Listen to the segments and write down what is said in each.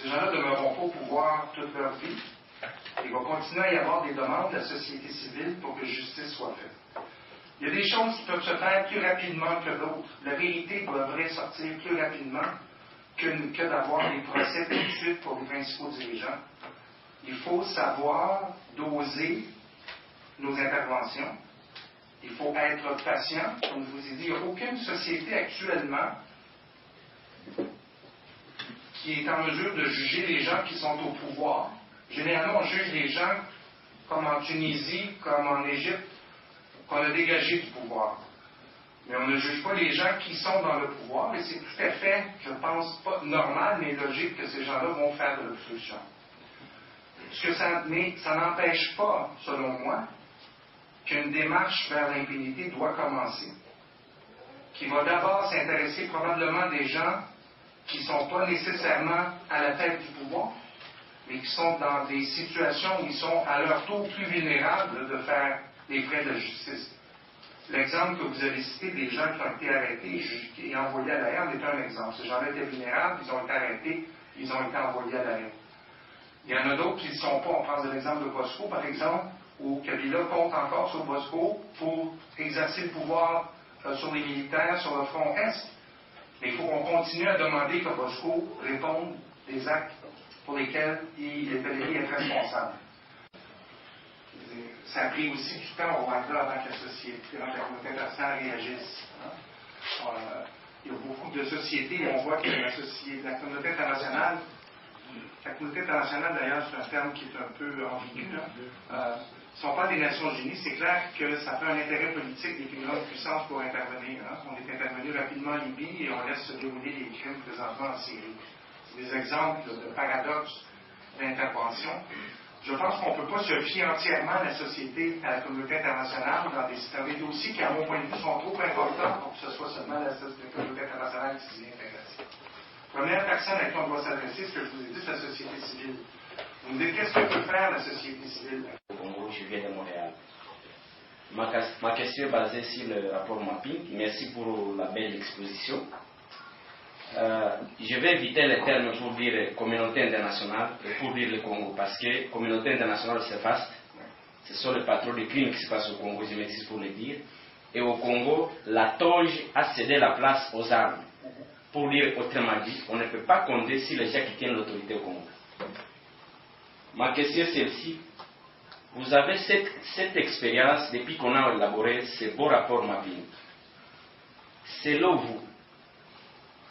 Ces gens-là ne demeureront pas au pouvoir toute leur vie. Il va continuer à y avoir des demandes de la société civile pour que justice soit faite. Il y a des choses qui peuvent se faire plus rapidement que d'autres. La vérité devrait sortir plus rapidement que d'avoir des procès tout de suite pour les principaux dirigeants. Il faut savoir doser nos interventions. Il faut être patient. Comme je vous ai dit, il n'y a aucune société actuellement qui est en mesure de juger les gens qui sont au pouvoir. Généralement, on juge les gens comme en Tunisie, comme en Égypte, qu'on a dégagé du pouvoir. Mais on ne juge pas les gens qui sont dans le pouvoir, et c'est tout à fait, je pense, pas normal, mais logique que ces gens-là vont faire de l'obstruction. Mais ça n'empêche pas, selon moi, qu'une démarche vers l'impunité doit commencer, qui va d'abord s'intéresser probablement des gens qui ne sont pas nécessairement à la tête du pouvoir, mais qui sont dans des situations où ils sont à leur tour plus vulnérables de faire des frais de justice. L'exemple que vous avez cité des gens qui ont été arrêtés et envoyés à la haine est un exemple. Ces gens-là étaient vulnérables, ils ont été arrêtés, ils ont été envoyés à la haine. Il y en a d'autres qui ne le sont pas. On pense de l'exemple de Bosco, par exemple, où Kabila compte encore sur Bosco pour exercer le pouvoir sur les militaires sur le front Est. Mais il faut qu'on continue à demander que Bosco réponde des actes pour lesquels il est validé être responsable. Ça a pris aussi du temps au Rwanda avant que la société, avant que la communauté internationale réagisse. Il y a beaucoup de sociétés, et on voit que la communauté internationale d'ailleurs, c'est un terme qui est un peu ambigu, ne sont pas des Nations Unies. C'est clair que ça fait un intérêt politique des plus grandes puissances pour intervenir. On est intervenu rapidement en Libye et on laisse se dérouler les crimes présentement en Syrie. C'est des exemples de paradoxes d'intervention. Je pense qu'on ne peut pas se fier entièrement à la société, à la communauté internationale dans des dossiers qui, à mon point de vue, sont trop importants pour que ce soit seulement la communauté internationale qui s'y intéresse. La première personne à qui on doit s'adresser, ce que je vous ai dit, c'est la société civile. Vous me dites, qu'est-ce que peut faire la société civile? Au Congo, je viens de Montréal. Ma question est basée sur le rapport mapping. Merci pour la belle exposition. Je vais éviter les termes pour dire communauté internationale et pour dire le Congo, parce que communauté internationale c'est vaste. Ce sont les patrons de crimes qui se passent au Congo, je m'excuse pour le dire. Et au Congo, la toge a cédé la place aux armes. Pour dire autrement dit, on ne peut pas compter sur les gens qui tiennent l'autorité au Congo. Ma question est celle-ci. Vous avez cette expérience depuis qu'on a élaboré ce beau rapport mapping. Selon vous,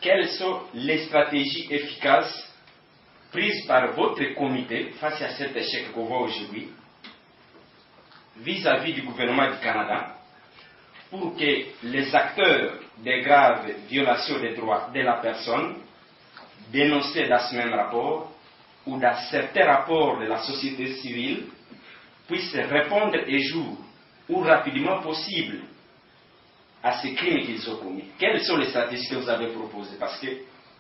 quelles sont les stratégies efficaces prises par votre comité face à cet échec qu'on voit aujourd'hui vis-à-vis du gouvernement du Canada pour que les acteurs des graves violations des droits de la personne dénoncés dans ce même rapport ou dans certains rapports de la société civile puissent répondre un jour ou rapidement possible à ces crimes qu'ils ont commis. Quelles sont les stratégies que vous avez proposées? Parce que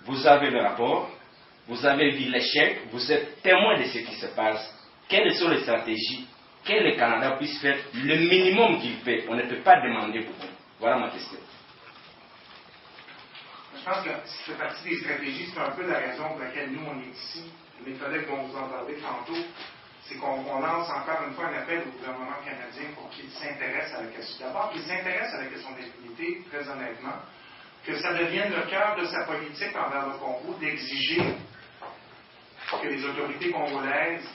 vous avez le rapport, vous avez vu l'échec, vous êtes témoin de ce qui se passe. Quelles sont les stratégies que le Canada puisse faire le minimum qu'il fait? On ne peut pas demander beaucoup. Voilà ma question. Je pense que c'est partie des stratégies, c'est un peu la raison pour laquelle nous, on est ici. Mes collègues vont vous en parler tantôt. C'est qu'on lance encore une fois un appel au gouvernement canadien pour qu'il s'intéresse à la question. D'abord, qu'il s'intéresse à la question de l'impunité, très honnêtement, que ça devienne le cœur de sa politique envers le Congo, d'exiger que les autorités congolaises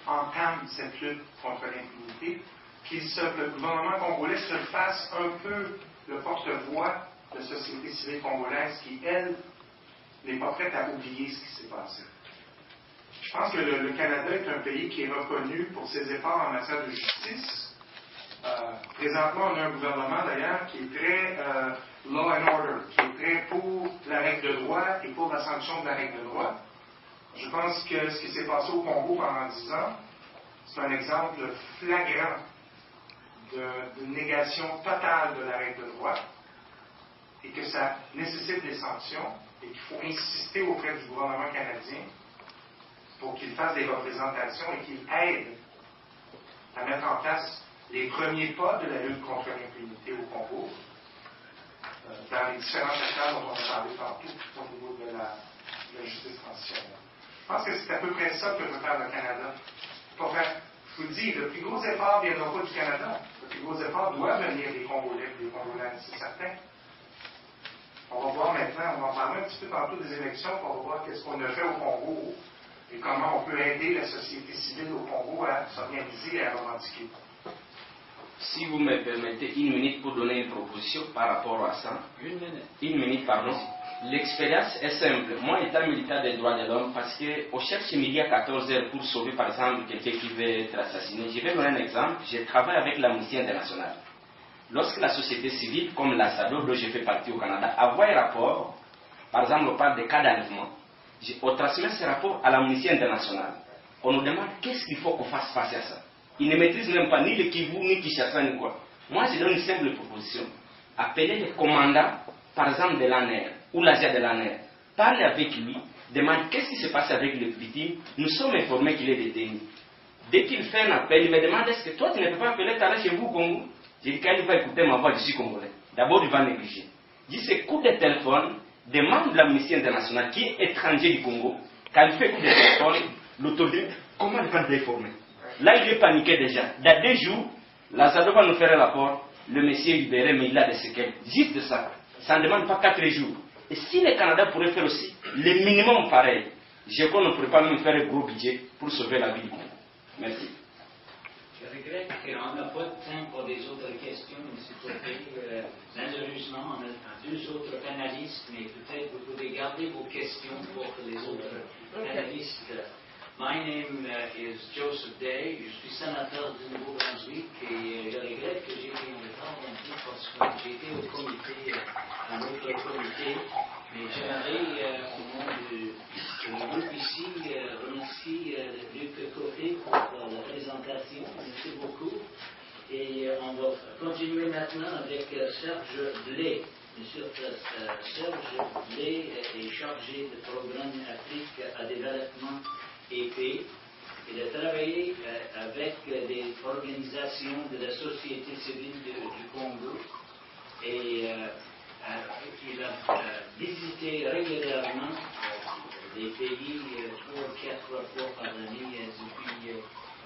entament cette lutte contre l'impunité, que le gouvernement congolais se fasse un peu le porte-voix de la société civile congolaise qui, elle, n'est pas prête à oublier ce qui s'est passé. Je pense que le Canada est un pays qui est reconnu pour ses efforts en matière de justice. Présentement, on a un gouvernement d'ailleurs qui est très law and order, qui est très pour la règle de droit et pour la sanction de la règle de droit. Je pense que ce qui s'est passé au Congo pendant 10 ans, c'est un exemple flagrant d'une négation totale de la règle de droit et que ça nécessite des sanctions et qu'il faut insister auprès du gouvernement canadien pour qu'il fasse des représentations et qu'il aide à mettre en place les premiers pas de la lutte contre l'impunité au Congo. dans les différents secteurs dont on a parlé tantôt au niveau de la justice transitionnelle. Je pense que c'est à peu près ça que veut faire le Canada. Pour faire, je vous le dis, le plus gros effort ne viendra pas du Canada. Le plus gros effort doit venir des Congolais et des Congolaises, c'est certain. On va voir maintenant, on va en parler un petit peu tantôt des élections, puis on va voir qu'est-ce qu'on a fait au Congo et comment on peut aider la société civile au Congo à s'organiser et à revendiquer. Si vous me permettez une minute pour donner une proposition par rapport à ça. Une minute, pardon. L'expérience est simple. Moi, étant militant des droits de l'homme, parce qu'on cherche midi à 14 heures pour sauver, par exemple, quelqu'un qui veut être assassiné. Je vais donner un exemple. Je travaille avec l'Amnesty International. Lorsque la société civile, comme la SADO, dont je fais partie au Canada, envoie un rapport, par exemple, on parle des cas d'enlèvement, on transmet ce rapport à l'Amnesty International. On nous demande qu'est-ce qu'il faut qu'on fasse face à ça. Ils ne maîtrisent même pas ni le Kivu, ni Kinshasa, ni quoi. Moi, je donne une simple proposition. Appelez le commandant, par exemple, de l'ANR, ou l'agent de l'ANR. Parlez avec lui, demande qu'est-ce qui se passe avec le victime. Nous sommes informés qu'il est détenu. Dès qu'il fait un appel, il me demande est-ce que toi, tu ne peux pas appeler ta chez vous au Congo? J'ai dit, quand il va écouter ma voix, je suis congolais. D'abord, il va négliger. Je dis, c'est coup de téléphone, des membres de l'Amnesty International qui est étranger du Congo. Quand il fait coup de téléphone, l'autorité, comment il va l'informer? Là, il est paniqué déjà. Dans 2 jours, la SADO va nous faire un rapport. Le monsieur est libéré, mais il a des séquelles. Juste ça. Ça ne demande pas 4 jours. Et si le Canada pourrait faire aussi le minimum pareil, je crois qu'on ne pourrait pas même faire un gros budget pour sauver la vie du Congo. Merci. Je regrette qu'on n'a pas de temps pour des autres questions, s'il vous plaît. Malheureusement, on a 2 autres panélistes, mais peut-être vous pouvez garder vos questions pour les autres panélistes. My name is Joseph Day. Je suis sénateur du Nouveau-Brunswick et je regrette que j'ai été en retard un peu parce que j'ai été au comité, un autre comité. Mais j'aimerais, au nom du groupe ici, remercier Luc Côté pour la présentation. Merci beaucoup. Et on va continuer maintenant avec Serge Blais. Monsieur Serge Blais est chargé de programme Afrique à développement EP et de travailler avec des organisations de la société civile du Congo. Et il a visité régulièrement des pays 3 ou 4 fois par année depuis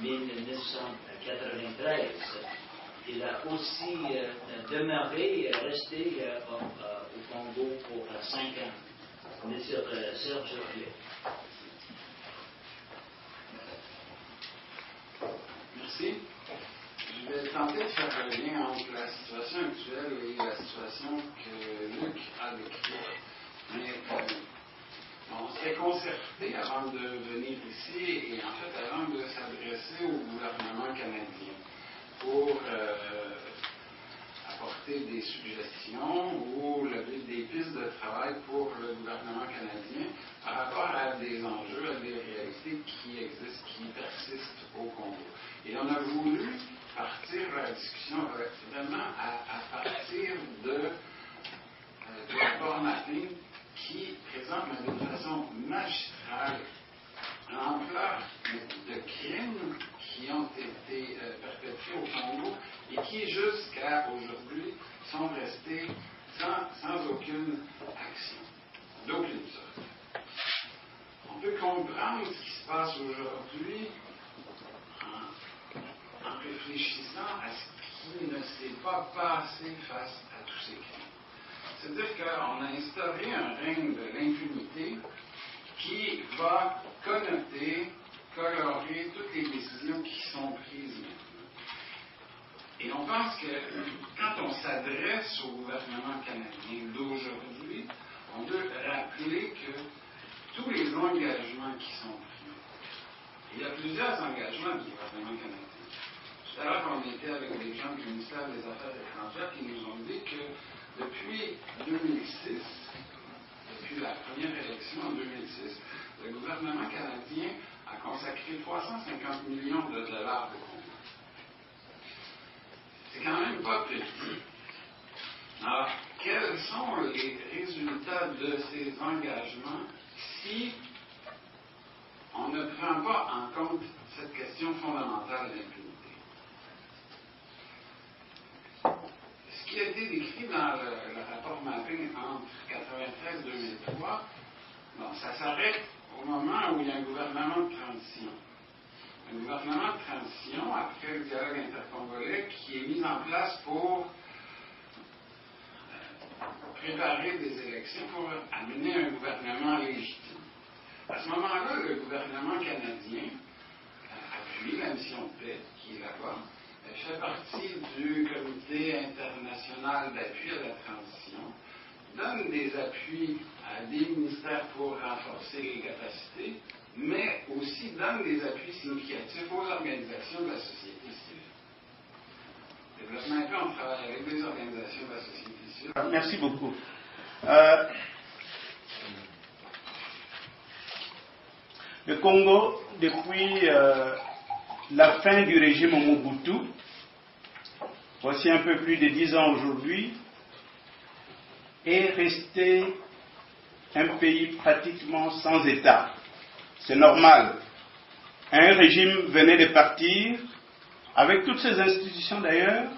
1993. Il a aussi demeuré, resté au Congo pour 5 ans. Monsieur Serge Blais. Merci. Je vais tenter de faire le lien entre la situation actuelle et la situation que Luc a décrite. Mais on s'est concerté avant de venir ici et en fait avant de s'adresser au gouvernement canadien pour apporter des suggestions ou des pistes de travail pour le gouvernement canadien par rapport à des enjeux, à des réalités qui existent, qui persistent au Congo. Et on a voulu partir la discussion vraiment à partir de rapport mapping qui présente de façon magistrale l'ampleur de crimes qui ont été perpétrés au Congo et qui jusqu'à aujourd'hui sont restés sans aucune action, d'aucune sorte. On peut comprendre ce qui se passe aujourd'hui en réfléchissant à ce qui ne s'est pas passé face à tous ces crimes. C'est-à-dire qu'on a instauré un règne de l'impunité qui va connoter, colorer toutes les décisions qui sont prises maintenant. Et on pense que quand on s'adresse au gouvernement canadien d'aujourd'hui, on doit rappeler que tous les engagements qui sont pris, il y a plusieurs engagements du gouvernement canadien. Tout à l'heure, on était avec des gens du ministère des Affaires étrangères qui nous ont dit que depuis 2006, depuis la première élection en 2006, le gouvernement canadien a consacré 350 millions de dollars au Congo. C'est quand même pas petit. Alors, quels sont les résultats de ces engagements si on ne prend pas en compte cette question fondamentale d'impunité? Ce qui a été décrit dans le rapport mapping entre 1993 et 2003, bon, ça s'arrête au moment où il y a un gouvernement de transition. Un gouvernement de transition, après le dialogue intercongolais, qui est mis en place pour préparer des élections, pour amener un gouvernement légitime. À ce moment-là, le gouvernement canadien appuie la mission de paix qui est là-bas. Elle fait partie du comité international d'appui à la transition, donne des appuis à des ministères pour renforcer les capacités, mais aussi donne des appuis significatifs aux organisations de la société civile. Développement un peu, on travaille avec des organisations de la société civile. Merci beaucoup. Le Congo, depuis la fin du régime Mobutu, voici un peu plus de 10 ans aujourd'hui, est resté un pays pratiquement sans État. C'est normal. Un régime venait de partir, avec toutes ses institutions d'ailleurs,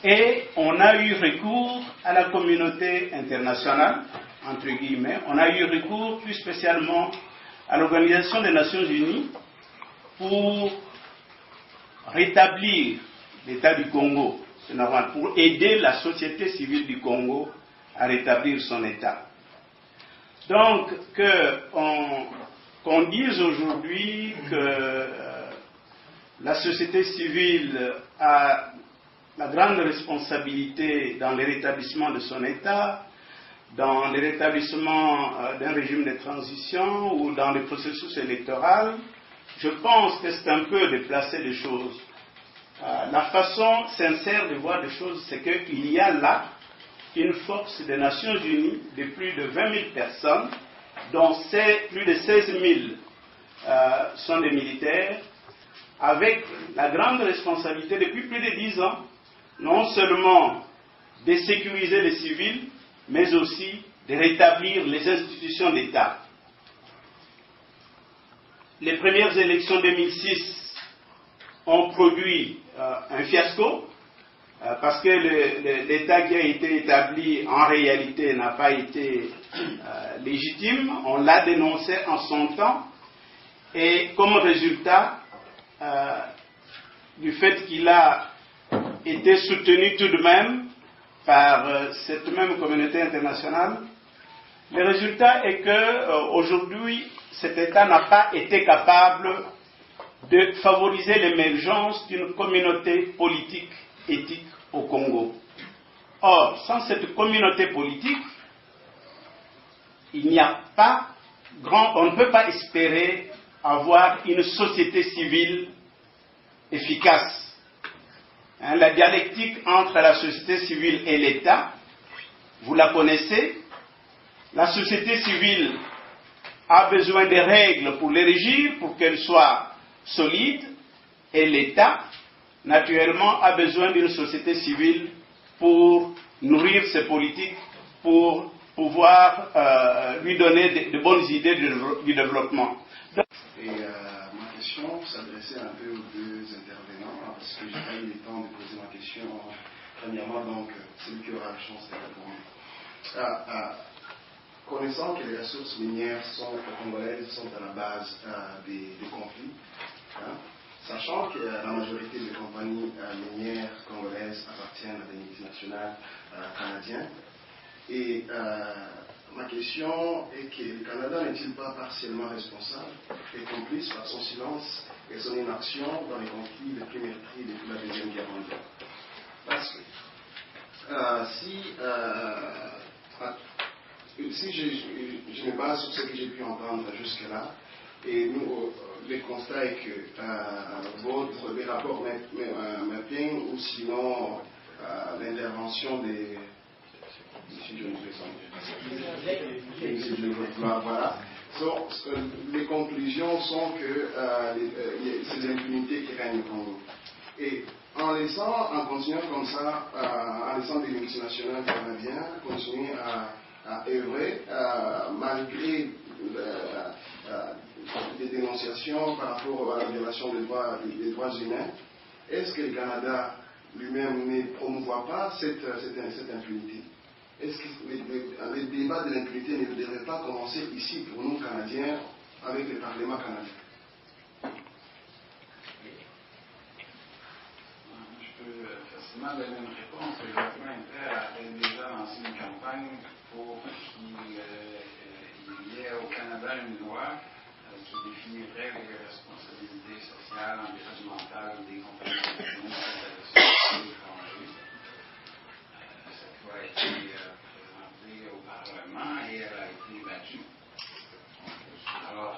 et on a eu recours à la communauté internationale, entre guillemets, on a eu recours plus spécialement à l'Organisation des Nations Unies pour rétablir l'État du Congo, c'est normal, pour aider la société civile du Congo à rétablir son État. Donc, qu'on dise aujourd'hui que la société civile a la grande responsabilité dans le rétablissement de son État, dans le rétablissement d'un régime de transition ou dans le processus électoral, je pense que c'est un peu déplacer les choses. La façon sincère de voir les choses, c'est qu'il y a là une force des Nations Unies de plus de 20 000 personnes, dont plus de 16 000 sont des militaires, avec la grande responsabilité depuis plus de 10 ans, non seulement de sécuriser les civils, mais aussi de rétablir les institutions d'État. Les premières élections 2006 ont produit un fiasco, parce que l'État qui a été établi en réalité n'a pas été légitime. On l'a dénoncé en son temps, et comme résultat du fait qu'il a été soutenu tout de même par cette même communauté internationale, le résultat est que aujourd'hui cet État n'a pas été capable de favoriser l'émergence d'une communauté politique éthique au Congo. Or, sans cette communauté politique, il n'y a pas on ne peut pas espérer avoir une société civile efficace. La dialectique entre la société civile et l'État, vous la connaissez. La société civile a besoin de règles pour les régir, pour qu'elles soient solides, et l'État, naturellement, a besoin d'une société civile pour nourrir ses politiques, pour pouvoir lui donner de bonnes idées du développement. Et ma question s'adressait un peu aux deux intervenants, parce que je n'ai pas eu le temps de poser ma question premièrement, donc celui qui aura la chance de répondre. Connaissant que les ressources minières congolaises sont à la base des conflits, sachant que la majorité des compagnies minières congolaises appartiennent à des multinationales canadiennes, et ma question est que le Canada n'est-il pas partiellement responsable et complice par son silence et son inaction dans les conflits les plus meurtriers depuis la Deuxième Guerre mondiale? Parce que si je me base sur ce que j'ai pu entendre jusque-là, et nous, le constat est que les rapports mapping ou sinon l'intervention des... Voilà. Les conclusions sont que c'est l'impunité qui règne au Congo. Et en continuant comme ça, en laissant des multinationales canadiennes continuer à œuvrer, malgré des dénonciations par rapport à la violation des droits humains, est-ce que le Canada lui-même ne promouvoit pas cette impunité? est-ce que le débat de l'impunité ne devrait pas commencer ici, pour nous, Canadiens, avec le Parlement canadien? Je peux facilement donner une réponse. Le gouvernement a déjà lancé une campagne pour qu'il y ait au Canada une loi qui définirait les responsabilités sociales, environnementales des compagnies de l'étranger. Cette loi a été présentée au Parlement et elle a été battue. Alors,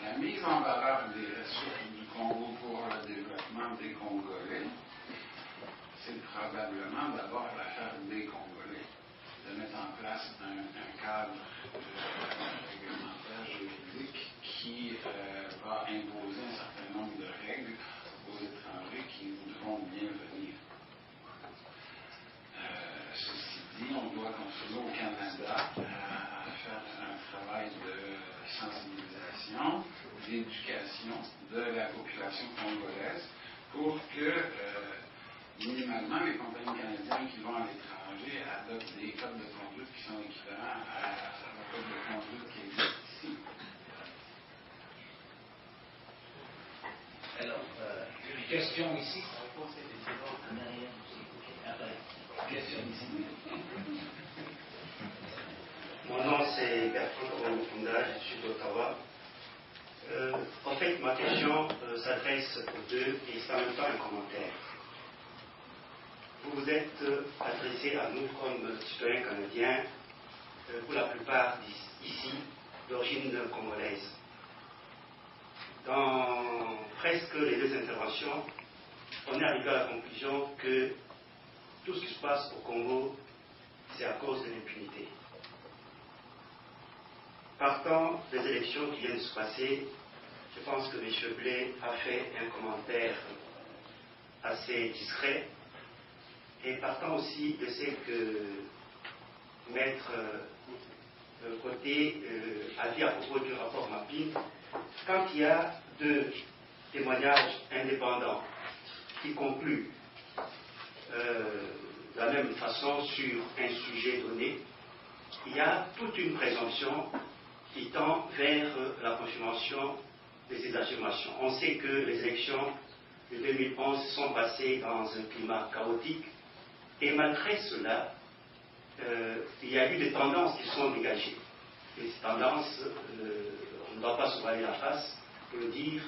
la mise en valeur des ressources du Congo pour le développement des Congolais, c'est probablement d'abord l'affaire des Congolais, de mettre en place un cadre réglementaire juridique qui va imposer un certain nombre de règles aux étrangers qui voudront bien venir. Ceci dit, on doit continuer au Canada à faire un travail de sensibilisation, d'éducation de la population congolaise pour que minimalement les compagnies canadiennes qui vont à l'étranger adoptent des codes de conduite qui sont équivalents à la code de conduite qui existe ici. Alors, une question ici. Question ici. Mon nom c'est Bertrand Mukunda, je suis d'Ottawa. En fait, ma question s'adresse aux deux et c'est en même temps un commentaire. Vous vous êtes adressé à nous comme citoyens canadiens, pour la plupart ici, d'origine congolaise. Dans presque les deux interventions, on est arrivé à la conclusion que tout ce qui se passe au Congo, c'est à cause de l'impunité. Partant des élections qui viennent de se passer, je pense que M. Blais a fait un commentaire assez discret. Et partant aussi de ce que Maître Côté a dit à propos du rapport Mapping, quand il y a deux témoignages indépendants qui concluent de la même façon sur un sujet donné, il y a toute une présomption qui tend vers la confirmation de ces affirmations. On sait que les élections de 2011 sont passées dans un climat chaotique et malgré cela, il y a eu des tendances qui sont dégagées. Et ces tendances, on ne doit pas se voiler la face pour le dire.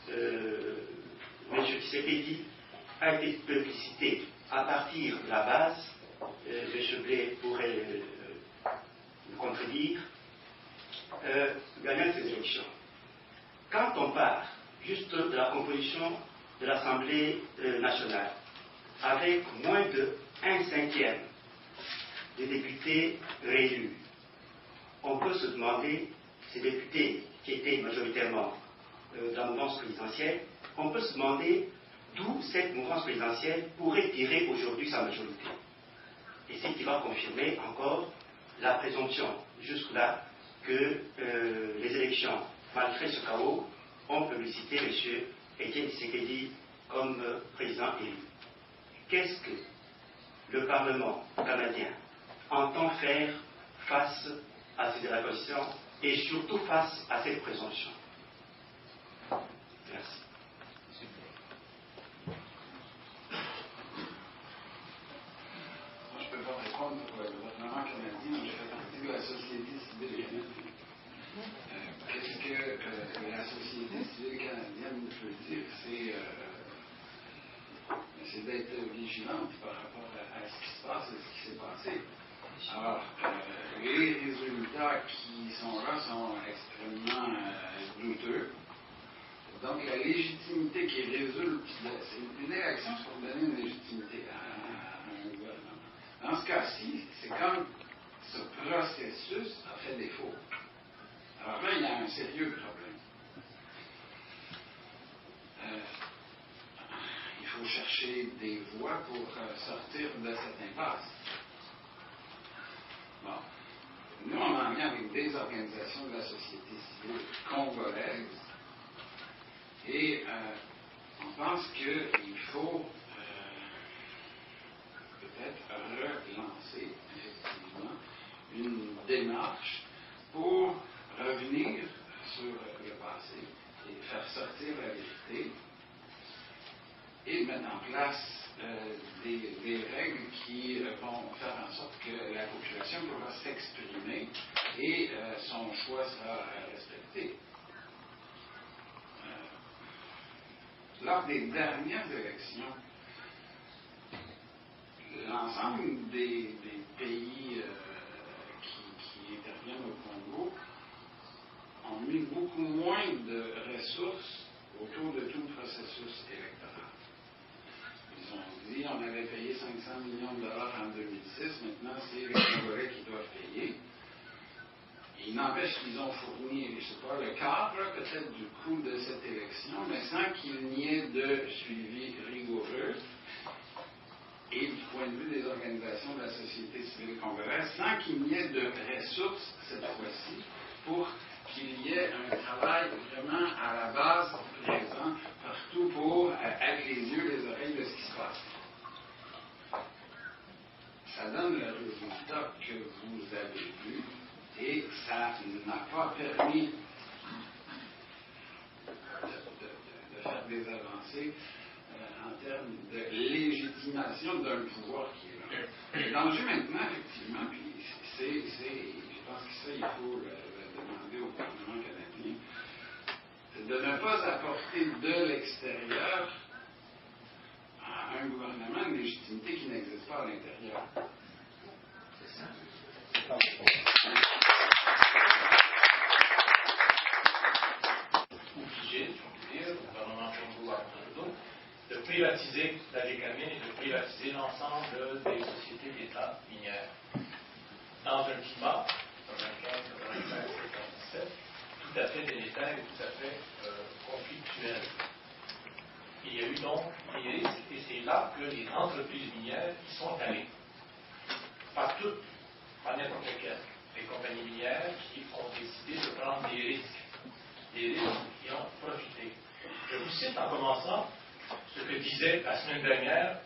M. Tshisekedi a été publicité à partir de la base, M. Blais pourrait le contredire, gagnant ces élections. Quand on part juste de la composition de l'Assemblée nationale, avec moins de 1/5 des députés réélus, on peut se demander, ces députés qui étaient majoritairement de la mouvance présidentielle, on peut se demander d'où cette mouvance présidentielle pourrait tirer aujourd'hui sa majorité. Et c'est qui va confirmer encore la présomption jusque-là que les élections, malgré ce chaos, ont publicité M. Étienne Tshisekedi comme président élu. Qu'est-ce que le Parlement canadien entend faire face à ces accusations et surtout face à cette présomption? Merci. Moi, je ne peux pas répondre pour le gouvernement canadien, je fais partie de la société civile canadienne. Qu'est-ce que la société civile canadienne peut dire? C'est d'être vigilante par rapport à ce qui se passe et ce qui s'est passé. Alors, les résultats qui sont là sont extrêmement douteux. Donc, la légitimité qui résulte, une élection, c'est pour donner une légitimité à un gouvernement. Dans ce cas-ci, c'est comme ce processus a fait défaut. Alors là, il y a un sérieux problème. Il faut chercher des voies pour sortir de cette impasse. Bon. Nous, on en est avec des organisations de la société civile congolaise Et on pense qu'il faut peut-être relancer effectivement une démarche pour revenir sur le passé et faire sortir la vérité et mettre en place des règles qui vont faire en sorte que la population pourra s'exprimer et son choix sera respecté. Lors des dernières élections, l'ensemble des pays qui interviennent au Congo ont mis beaucoup moins de ressources autour de tout le processus électoral. Ils ont dit on avait payé 500 millions de dollars en 2006, maintenant c'est les Congolais qui doivent payer. Il n'empêche qu'ils ont fourni, je ne sais pas, le cadre peut-être du coût de cette élection, mais sans qu'il n'y ait de suivi rigoureux. Et du point de vue des organisations de la société civile congolaise, sans qu'il n'y ait de ressources cette fois-ci pour qu'il y ait un travail vraiment à la base présent partout pour être les yeux, les oreilles de ce qui se passe. Ça donne le résultat que vous avez vu et ça n'a pas permis de faire des avancées en termes de légitimation d'un pouvoir qui est là. Le danger maintenant, effectivement, puis je pense que ça, il faut le demander au gouvernement canadien, c'est de ne pas apporter de l'extérieur à un gouvernement une légitimité qui n'existe pas à l'intérieur. C'est ça. Obligé, si on peut dire, le gouvernement Congo à Toronto, de privatiser la Gécamine et de privatiser l'ensemble des sociétés d'État minières. Dans un climat, 95, 96, 97, tout à fait délétère et tout à fait conflictuel. Il y a eu donc, et c'est là que les entreprises minières y sont allées. Pas toutes, pas n'importe lesquelles. Les compagnies minières qui ont décidé de prendre des risques qui ont profité. Je vous cite en commençant ce que disait la semaine dernière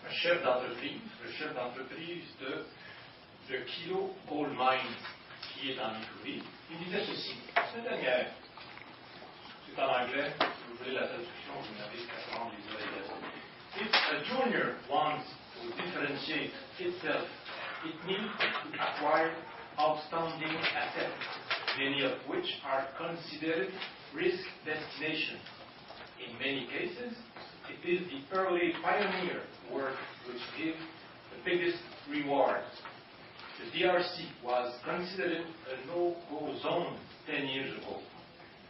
un chef d'entreprise, le chef d'entreprise de Kilo Gold Mine, qui est en Missouri. Il disait ceci, la semaine dernière, c'est en anglais, si vous voulez la traduction, vous n'avez qu'à prendre les oreilles. If a junior wants to differentiate itself, it needs to acquire outstanding assets, many of which are considered risk destinations. In many cases, it is the early pioneer work which gives the biggest rewards. The DRC was considered a no-go zone 10 years ago,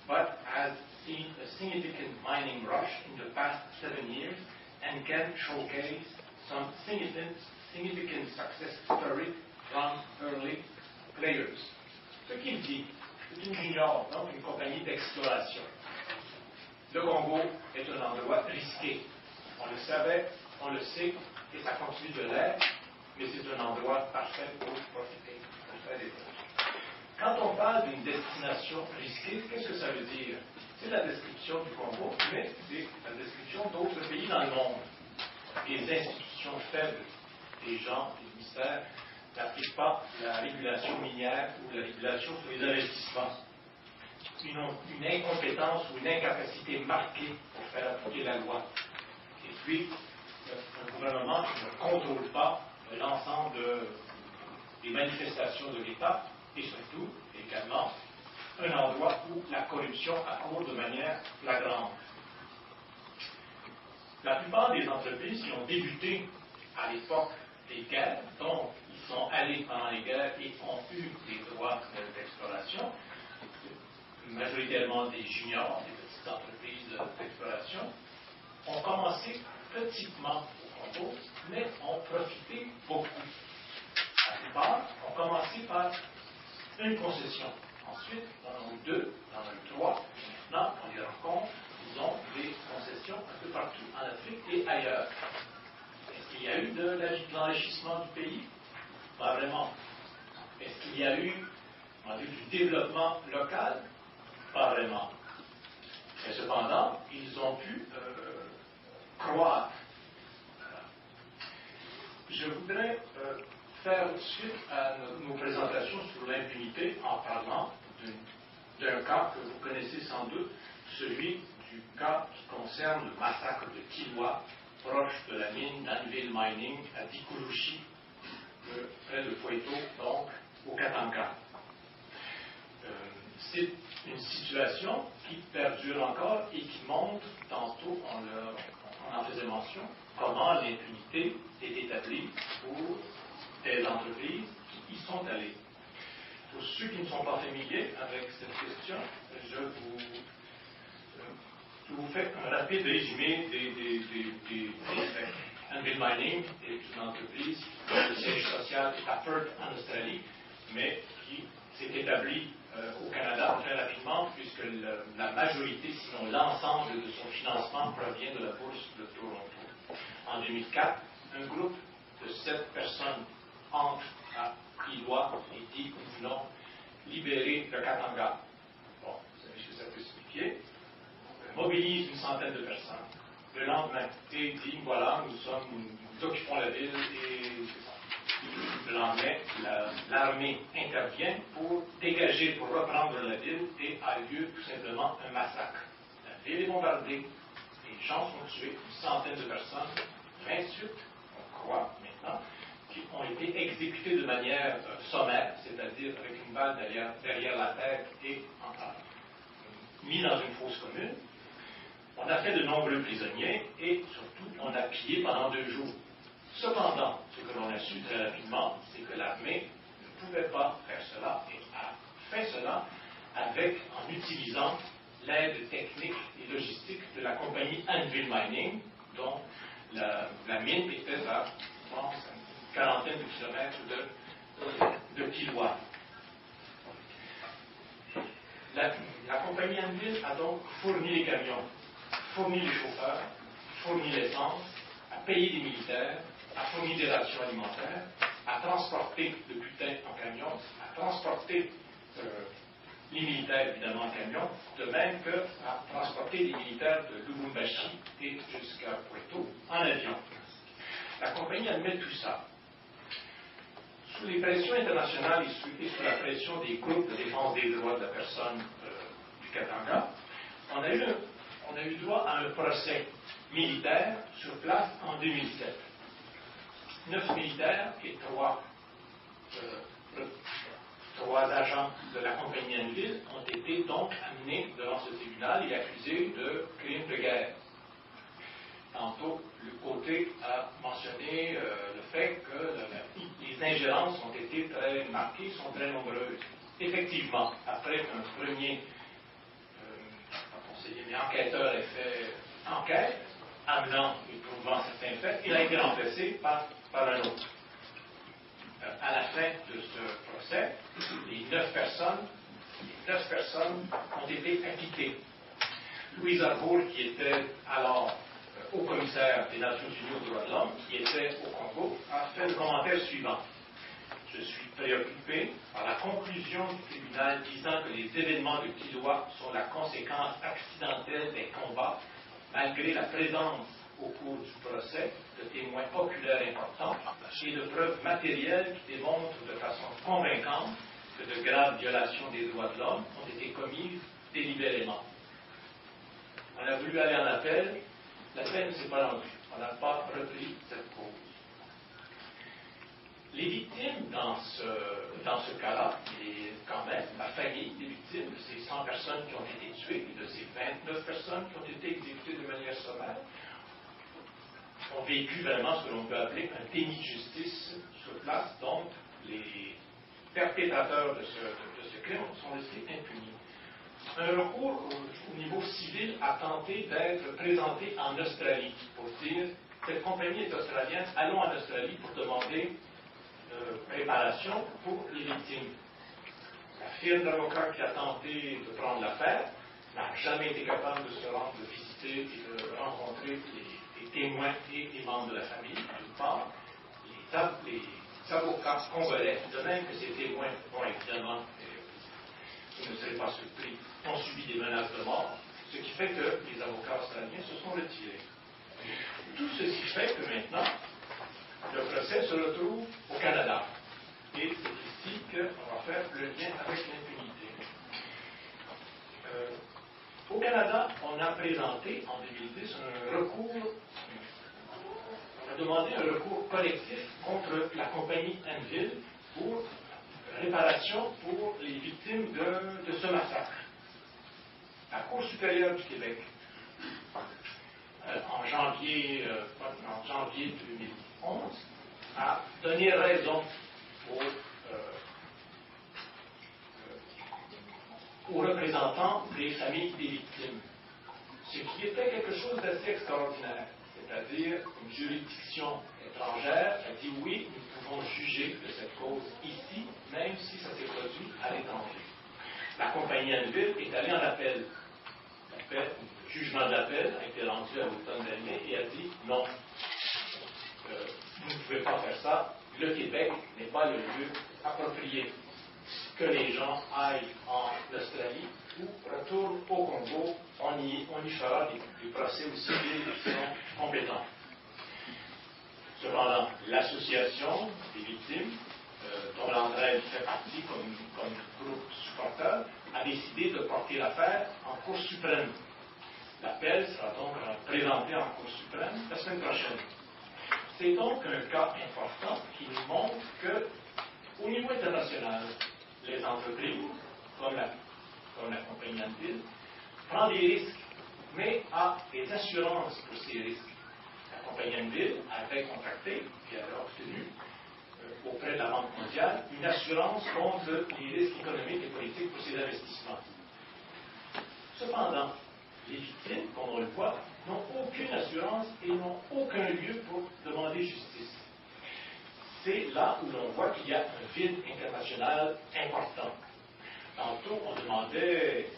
but has seen a significant mining rush in the past 7 years and can showcase some significant success stories from early players. Ce qu'il dit, c'est une junior, donc une compagnie d'exploration. Le Congo est un endroit risqué. On le savait, on le sait, et ça continue de l'être, mais c'est un endroit parfait pour profiter, pour faire des choses. Quand on parle d'une destination risquée, qu'est-ce que ça veut dire? C'est la description du Congo, mais c'est la description d'autres pays dans le monde. Les institutions faibles, les gens, les ministères, n'appliquent pas la régulation minière ou la régulation sur les investissements. Une incompétence ou une incapacité marquée pour faire appliquer la loi. Et puis, un gouvernement qui ne contrôle pas l'ensemble des manifestations de l'État et surtout, également, un endroit où la corruption accourt de manière flagrante. La plupart des entreprises qui ont débuté à l'époque des guerres, donc ils sont allés pendant les guerres et ont eu des droits d'exploration, majoritairement des juniors, des petites entreprises d'exploration, ont commencé petitement au Congo, mais ont profité beaucoup. La plupart ont commencé par une concession. Ensuite, on en a eu 2, on en a eu 3. Maintenant, on les rencontre, ils ont des concessions un peu partout, en Afrique et ailleurs. Est-ce qu'il y a eu de l'enrichissement du pays? Pas vraiment. Est-ce qu'il y a eu du développement local? Pas vraiment. Mais cependant, ils ont pu croître. Je voudrais faire suite à nos présentations sur l'impunité en parlant d'un cas que vous connaissez sans doute, celui du cas qui concerne le massacre de Kilwa, proche de la mine d'Anvil Mining à Dikurushi, près de Puerto, donc au Katanga. C'est une situation qui perdure encore et qui montre, tantôt on en faisait mention, comment l'impunité est établie pour des entreprises qui y sont allées. Pour ceux qui ne sont pas familiers avec cette question, je vous fais un rapide résumé des faits. Anvil Mining est une entreprise dont le siège social est à Perth, en Australie, mais qui s'est établie au Canada très rapidement, puisque la majorité, sinon l'ensemble de son financement provient de la bourse de Toronto. En 2004, un groupe de 7 personnes entre à Kilwa et dit nous voulons libérer le Katanga. Bon, vous savez ce que ça peut signifier. Mobilise une centaine de personnes. Le lendemain, et dit voilà, nous occupons la ville et c'est ça. Le lendemain, l'armée intervient pour dégager, pour reprendre la ville et a lieu tout simplement un massacre. La ville est bombardée, les gens sont tués, une centaine de personnes, 28, on croit maintenant, qui ont été exécutés de manière sommaire, c'est-à-dire avec une balle derrière la tête et mis dans une fosse commune. On a fait de nombreux prisonniers et surtout on a pillé pendant 2 jours. Cependant, ce que l'on a su très rapidement, c'est que l'armée ne pouvait pas faire cela et a fait cela en utilisant l'aide technique et logistique de la compagnie Anvil Mining, dont la mine était à une quarantaine de kilomètres de Kilwa. La compagnie Anvil a donc fourni les camions, fourni les chauffeurs, fourni l'essence, a payé des militaires, a fourni des rations alimentaires, a transporté le butin en camion, a transporté les militaires évidemment en camion, de même qu'a transporté les militaires de Lubumbashi et jusqu'à Puerto en avion. La compagnie admet tout ça. Sous les pressions internationales et sous la pression des groupes de défense des droits de la personne du Katanga, on a eu droit à un procès militaire sur place en 2007. 9 militaires et 3 agents de la compagnie Anvil ont été donc amenés devant ce tribunal et accusés de crimes de guerre. Tantôt, le côté a mentionné le fait que les ingérences ont été très marquées, sont très nombreuses. Effectivement, après un premier enquêteur ait fait enquête, amenant et prouvant certains faits, il a été remplacé par un autre. À la fin de ce procès, les 9 personnes ont été acquittées. Louise Arbour, qui était alors haut commissaire des Nations Unies aux droits de l'homme, qui était au Congo, a fait le commentaire suivant. Je suis préoccupé par la conclusion du tribunal disant que les événements de Kilwa sont la conséquence accidentelle des combats, malgré la présence au cours du procès de témoins oculaires importants et de preuves matérielles qui démontrent de façon convaincante que de graves violations des droits de l'homme ont été commises délibérément. On a voulu aller en appel, l'appel ne s'est pas rendu. On n'a pas repris cette cause. Les victimes dans ce cas-là, et quand même la famille des victimes, de ces 100 personnes qui ont été tuées et de ces 29 personnes qui ont été exécutées de manière sommaire, ont vécu vraiment ce que l'on peut appeler un déni de justice sur place. Donc, les perpétrateurs de ce crime sont restés impunis. Un recours au niveau civil a tenté d'être présenté en Australie pour dire cette compagnie est australienne, allons en Australie pour demander réparation pour les victimes. La firme d'avocats qui a tenté de prendre l'affaire n'a jamais été capable de se rendre, de visiter et de rencontrer les témoins et les membres de la famille. D'une part, les avocats congolais, de même que ces témoins, bon évidemment, vous ne serez pas surpris, ont subi des menaces de mort, Ce qui fait que les avocats australiens se sont retirés. Tout ceci fait que maintenant, le procès se retrouve au Canada. Et c'est ici qu'on va faire le lien avec l'impunité. Au Canada, on a présenté en 2010 un recours, on a demandé un recours collectif contre la compagnie Enville pour réparation pour les victimes de ce massacre. La Cour supérieure du Québec, en janvier 2011, a donné raison aux représentants des familles des victimes, ce qui était quelque chose d'assez extraordinaire, c'est-à-dire une juridiction étrangère a dit oui, nous pouvons juger de cette cause ici, même si ça s'est produit à l'étranger. La compagnie Enville est allée en appel. Le jugement d'appel a été rendu à l'automne dernier et a dit non, vous ne pouvez pas faire ça, le Québec n'est pas le lieu approprié. Que les gens aillent en Australie ou retournent au Congo, on y fera des procès aussi qui sont compétents. Cependant, l'association des victimes, dont l'André fait partie comme groupe supporteur, a décidé de porter l'affaire en Cour suprême. L'appel sera donc présenté en Cour suprême la semaine prochaine. C'est donc un cas important qui nous montre qu'au niveau international, les entreprises, comme la compagnie Enville, prennent des risques, mais a des assurances pour ces risques. La compagnie Enville avait contracté et avait obtenu auprès de la Banque mondiale une assurance contre les risques économiques et politiques pour ses investissements. Cependant, les victimes, comme on le voit, n'ont aucune assurance et n'ont aucun lieu pour demander justice. C'est là où l'on voit qu'il y a un vide international important. Tantôt, on demandait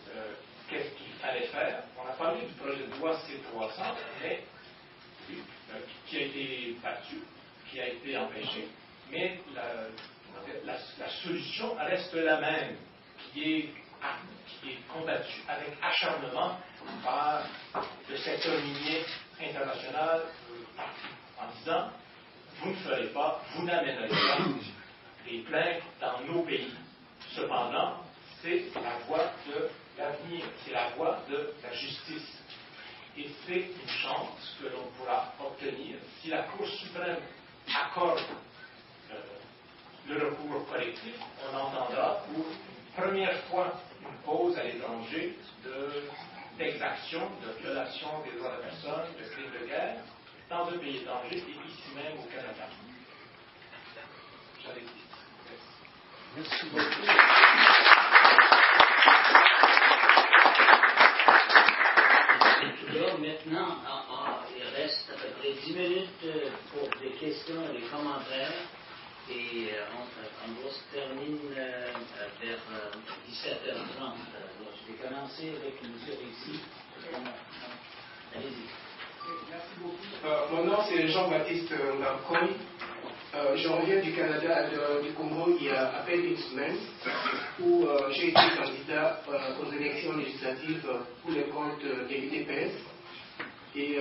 qu'est-ce qu'il fallait faire. On a parlé du projet de loi C-300, mais qui a été battu, qui a été empêché, mais la solution reste la même, qui est combattue avec acharnement par le secteur minier international en disant vous ne ferez pas, vous n'amènerez pas des plaintes dans nos pays. Cependant, c'est la voie de l'avenir, c'est la voie de la justice. Et c'est une chance que l'on pourra obtenir si la Cour suprême accorde le recours collectif. On entendra pour une première fois une cause à l'étranger d'exaction, de violation des droits de la personne, de crimes de guerre, dans un pays étranger et ici même au Canada. J'avais dit. Merci beaucoup. Alors maintenant, il reste à peu près 10 minutes pour des questions et des commentaires. Et on se termine vers 17h30. Alors, je vais commencer avec M. Rixi. Allez-y. Merci beaucoup. Mon nom c'est Jean-Baptiste Ngamkoy. Je reviens du Canada, du Congo, il y a à peine une semaine, où j'ai été candidat aux élections législatives pour le compte de l'UDPS. Et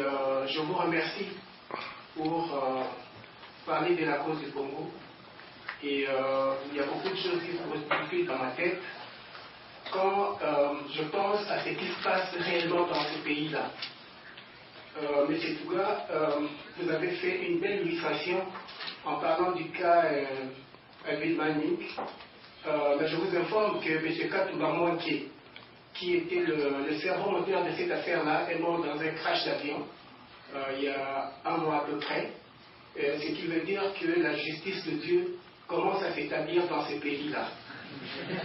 je vous remercie pour parler de la cause du Congo. Et il y a beaucoup de choses qui se bousculent dans ma tête quand je pense à ce qui se passe réellement dans ce pays-là. Monsieur Touga, vous avez fait une belle illustration en parlant du cas Enville Mining. Mais je vous informe que M. Katouba Mwanké, qui était le cerveau moteur de cette affaire-là, est mort dans un crash d'avion il y a un mois à peu près. Ce qui veut dire que la justice de Dieu commence à s'établir dans ces pays-là.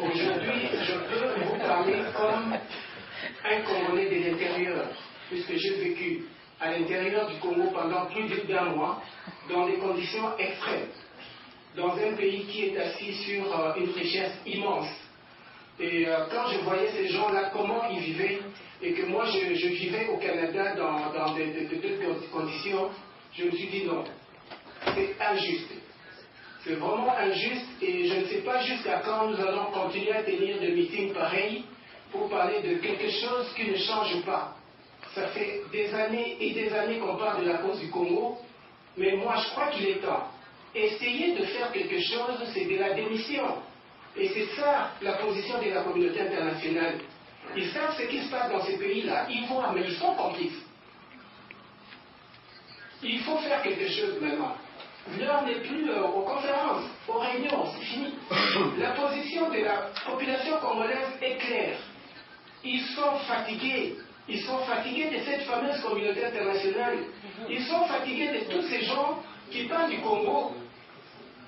Aujourd'hui, je peux vous parler comme un Congolais de l'intérieur, puisque j'ai vécu à l'intérieur du Congo pendant plus d'un mois, dans des conditions extrêmes, dans un pays qui est assis sur une richesse immense. Et quand je voyais ces gens-là, comment ils vivaient, et que moi je vivais au Canada dans de conditions, je me suis dit non, c'est injuste. C'est vraiment injuste et je ne sais pas jusqu'à quand nous allons continuer à tenir des meetings pareils pour parler de quelque chose qui ne change pas. Ça fait des années et des années qu'on parle de la cause du Congo, mais moi je crois qu'il est temps. Essayer de faire quelque chose, c'est de la démission. Et c'est ça la position de la communauté internationale. Ils savent ce qui se passe dans ces pays-là, ils voient, mais ils sont complices. Il faut faire quelque chose maintenant. L'heure n'est plus aux conférences, aux réunions, c'est fini. La position de la population congolaise est claire. Ils sont fatigués. Ils sont fatigués de cette fameuse communauté internationale. Ils sont fatigués de tous ces gens qui parlent du Congo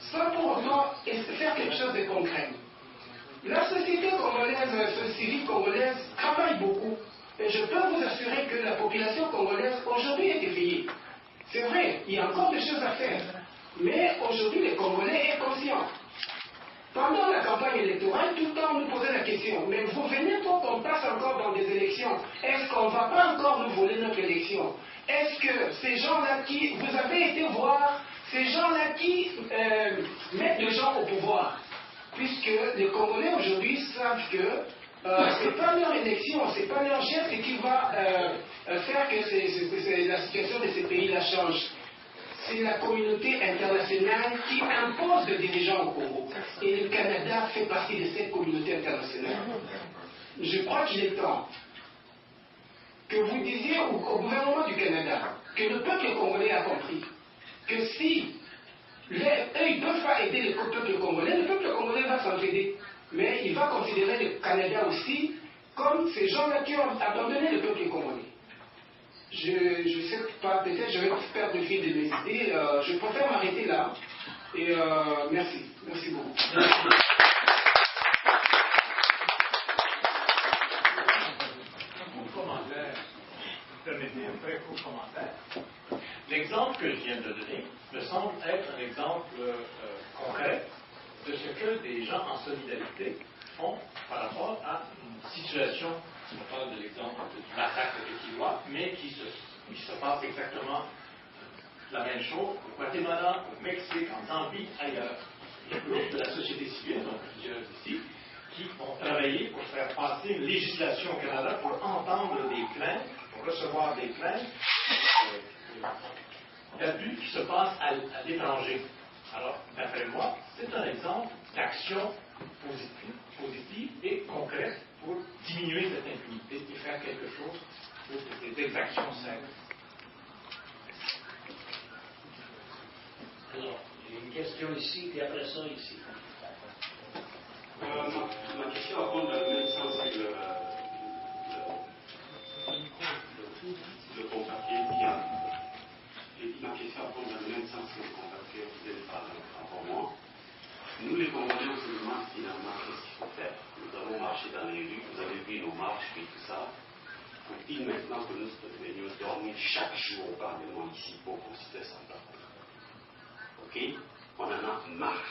sans pour autant faire quelque chose de concret. La société congolaise, la société civile congolaise travaille beaucoup. Et je peux vous assurer que la population congolaise aujourd'hui est éveillée. C'est vrai, il y a encore des choses à faire. Mais aujourd'hui, le Congolais est conscient. Pendant la campagne électorale, tout le temps, on nous posait la question, mais vous venez pour qu'on passe encore dans des élections, est-ce qu'on ne va pas encore nous voler notre élection? Est-ce que ces gens-là qui, vous avez été voir, ces gens-là qui mettent les gens au pouvoir, puisque les Congolais aujourd'hui savent que c'est pas leur élection, c'est pas leur chef qui va faire que la situation de ces pays-là change. C'est la communauté internationale qui impose des dirigeants au Congo. Et le Canada fait partie de cette communauté internationale. Je crois qu'il est temps que vous disiez au gouvernement du Canada que le peuple congolais a compris que si eux, ils ne peuvent pas aider le peuple congolais va s'entraider. Mais il va considérer le Canada aussi comme ces gens-là qui ont abandonné le peuple congolais. Je ne sais pas, peut-être je vais perdre le fil de mes idées. Je préfère m'arrêter là. Et merci. Merci beaucoup. Permettez un très court commentaire. L'exemple que je viens de donner me semble être un exemple concret de ce que des gens en solidarité font par rapport à une situation, je parle de l'exemple du massacre de Kilois, mais qui se passe exactement la même chose au Guatemala, au Mexique, en Zambie, ailleurs. Il y a des groupes de la société civile, donc plusieurs ici, qui ont travaillé pour faire passer une législation au Canada pour entendre des plaintes, pour recevoir des plaintes d'abus qui se passent à l'étranger. Alors, d'après moi, c'est un exemple d'action positive et concrète pour diminuer cette impunité et faire quelque chose pour que des exactions cessent. Alors, j'ai une question ici, puis après ça, ici. Ma question abonde dans le même sens que le compatriote qui a. J'ai dit ma question abonde dans le même sens que le compatriote qui vient de parler avant moi. Nous, les Congolais, on se demande finalement qu'est-ce qu'il faut faire. Nous avons marché dans les rues, vous avez vu nos marches et tout ça. Faut-il maintenant que nous venions dormir chaque jour au Parlement ici pour considérer ça? Ok? On en a marre.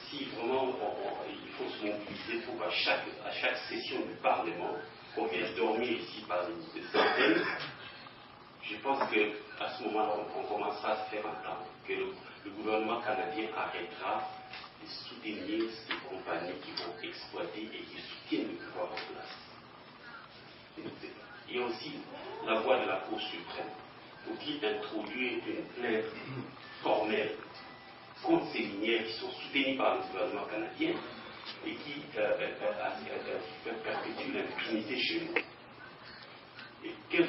Si vraiment il faut se mobiliser pour à chaque session du Parlement, qu'on vienne dormir ici par des centaines, je pense qu'à ce moment-là, on commencera à se faire entendre que le gouvernement canadien arrêtera de soutenir ces compagnies qui vont exploiter et qui soutiennent le pouvoir en place. Il y a aussi la voix de la Cour suprême. Faut-il introduire une plainte formelle contre ces minières qui sont soutenues par le gouvernement canadien et qui perpétuent l'impunité chez nous? Et quelles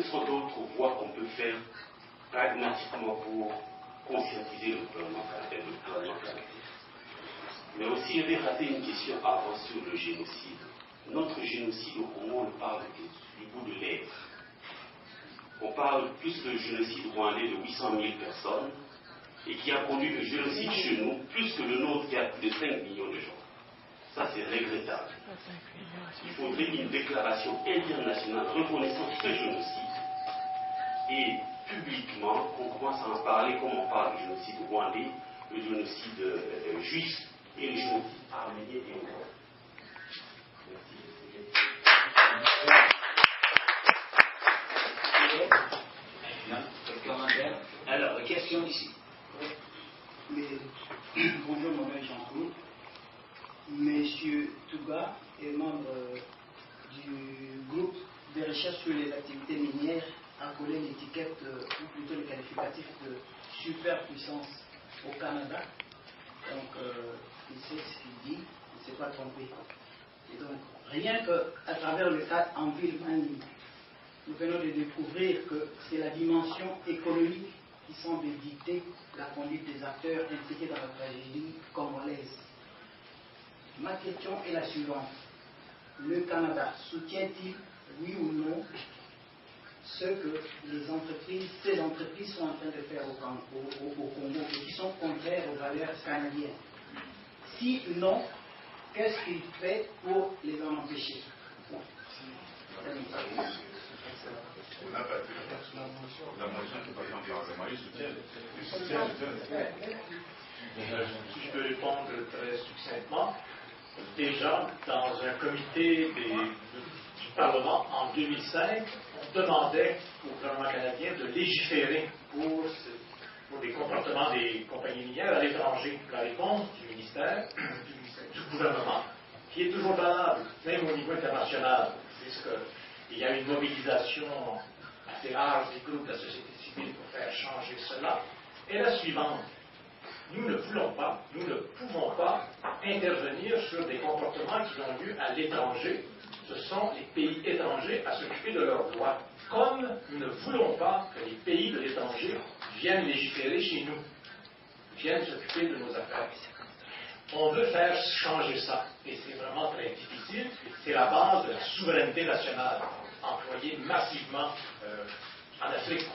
sont d'autres voies qu'on peut faire pragmatiquement pour conscientiser le gouvernement canadien? Mais aussi, je vais rater une question avant sur le génocide. Notre génocide au Congo, on parle du bout de lèvres. On parle plus que le génocide rwandais de 800 000 personnes et qui a conduit le génocide chez nous plus que le nôtre qui a plus de 5 millions de gens. Ça, c'est regrettable. Il faudrait une déclaration internationale reconnaissant ce génocide et publiquement qu'on commence à en parler comme on parle du génocide rwandais, le génocide juif et le génocide arménien et autres. Alors, question ici. Bonjour, mon nom est Jean-Claude. Monsieur Touba et membre du groupe de recherche sur les activités minières, a collé l'étiquette, ou plutôt le qualificatif de superpuissance au Canada. Donc, il sait ce qu'il dit, il ne s'est pas trompé. Et donc, rien qu'à travers le cadre en ville manie, nous venons de découvrir que c'est la dimension économique qui semble dicter la conduite des acteurs impliqués dans la tragédie congolaise. Ma question est la suivante. Le Canada soutient-il, oui ou non, ce que ces entreprises sont en train de faire au Congo et qui sont contraires aux valeurs canadiennes? Si non, qu'est-ce qu'il fait pour les en empêcher? On n'a pas la motion qui, par exemple, il soutient. Si je peux répondre très succinctement, déjà, dans un comité du Parlement en 2005, on demandait au gouvernement canadien de légiférer pour des comportements des compagnies minières à l'étranger. La réponse du ministère, du gouvernement, qui est toujours valable, même au niveau international, puisqu'il y a une mobilisation assez large des groupes de la société civile pour faire changer cela, est la suivante. Nous ne voulons pas, nous ne pouvons pas intervenir sur des comportements qui ont lieu à l'étranger. Ce sont les pays étrangers à s'occuper de leurs droits. Comme nous ne voulons pas que les pays de l'étranger viennent légiférer chez nous, viennent s'occuper de nos affaires. On veut faire changer ça, et c'est vraiment très difficile. C'est la base de la souveraineté nationale, employée massivement en Afrique.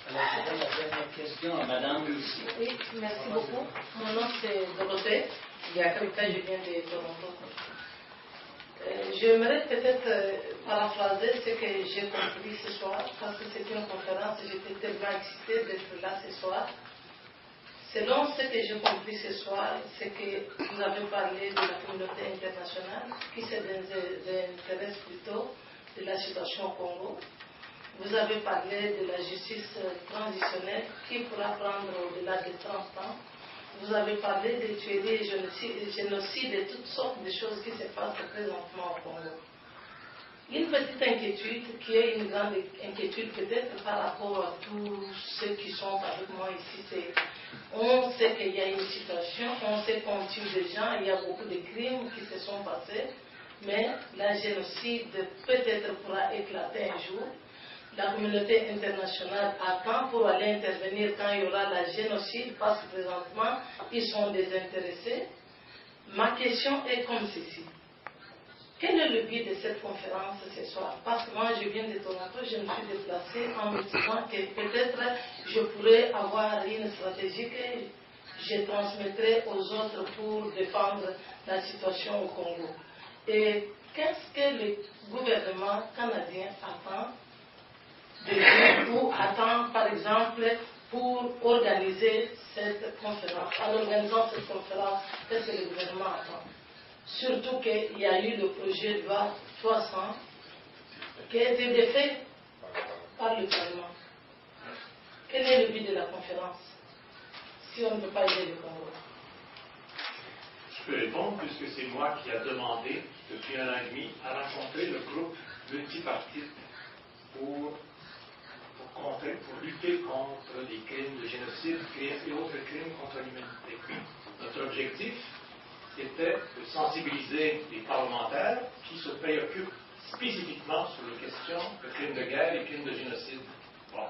Alors, c'est la dernière question à Madame ici. Oui, merci beaucoup. Mon nom c'est Dorothée. Il y a quelques temps, je viens de Toronto. J'aimerais peut-être paraphraser ce que j'ai compris ce soir, parce que c'est une conférence, j'étais tellement excitée d'être là ce soir. Selon ce que j'ai compris ce soir, c'est que vous avez parlé de la communauté internationale qui s'intéresse plutôt de la situation au Congo. Vous avez parlé de la justice transitionnelle qui pourra prendre au-delà de 30 ans. Vous avez parlé de tueries et génocides et toutes sortes de choses qui se passent présentement au Congo. Une petite inquiétude, qui est une grande inquiétude peut-être par rapport à tous ceux qui sont avec moi ici, c'est on sait qu'il y a une situation, on sait qu'on tue des gens, il y a beaucoup de crimes qui se sont passés, mais la génocide peut-être pourra éclater un jour. La communauté internationale attend pour aller intervenir quand il y aura la génocide, parce que présentement, ils sont désintéressés. Ma question est comme ceci. Quel est le but de cette conférence ce soir? Parce que moi, je viens de Toronto, je me suis déplacée en me disant que peut-être je pourrais avoir une stratégie que je transmettrai aux autres pour défendre la situation au Congo. Et qu'est-ce que le gouvernement canadien attend ou attend, par exemple, pour organiser cette conférence? En organisant cette conférence, qu'est-ce que le gouvernement attend? Surtout qu'il y a eu le projet de loi 300 qui a été défait par le Parlement. Quel est le but de la conférence si on ne peut pas aider le Congo? Je peux répondre puisque c'est moi qui ai demandé depuis 1 an et demi à rencontrer le groupe multipartite pour lutter contre les crimes de génocide et autres crimes contre l'humanité. Notre objectif était de sensibiliser les parlementaires qui se préoccupent spécifiquement sur les questions de crimes de guerre et crimes de génocide. Bon,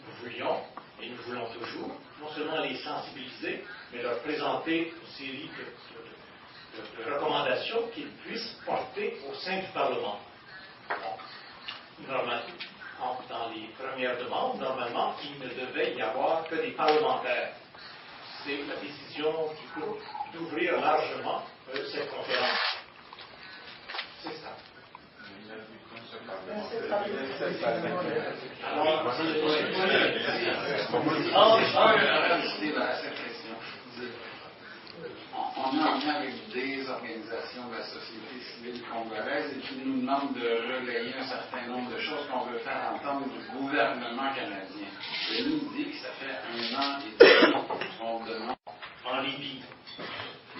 nous voulions, et nous voulons toujours, non seulement les sensibiliser, mais leur présenter une série de recommandations qu'ils puissent porter au sein du Parlement. Bon, normalement, dans les premières demandes, normalement, il ne devait y avoir que des parlementaires. C'est la décision du groupe d'ouvrir largement cette conférence. C'est ça. On est en lien avec des organisations de la société civile congolaise et qui nous demandent de relayer un certain nombre de choses qu'on veut faire entendre du gouvernement canadien. Et nous dit que ça fait 1 an et demi qu'on demande en Libye.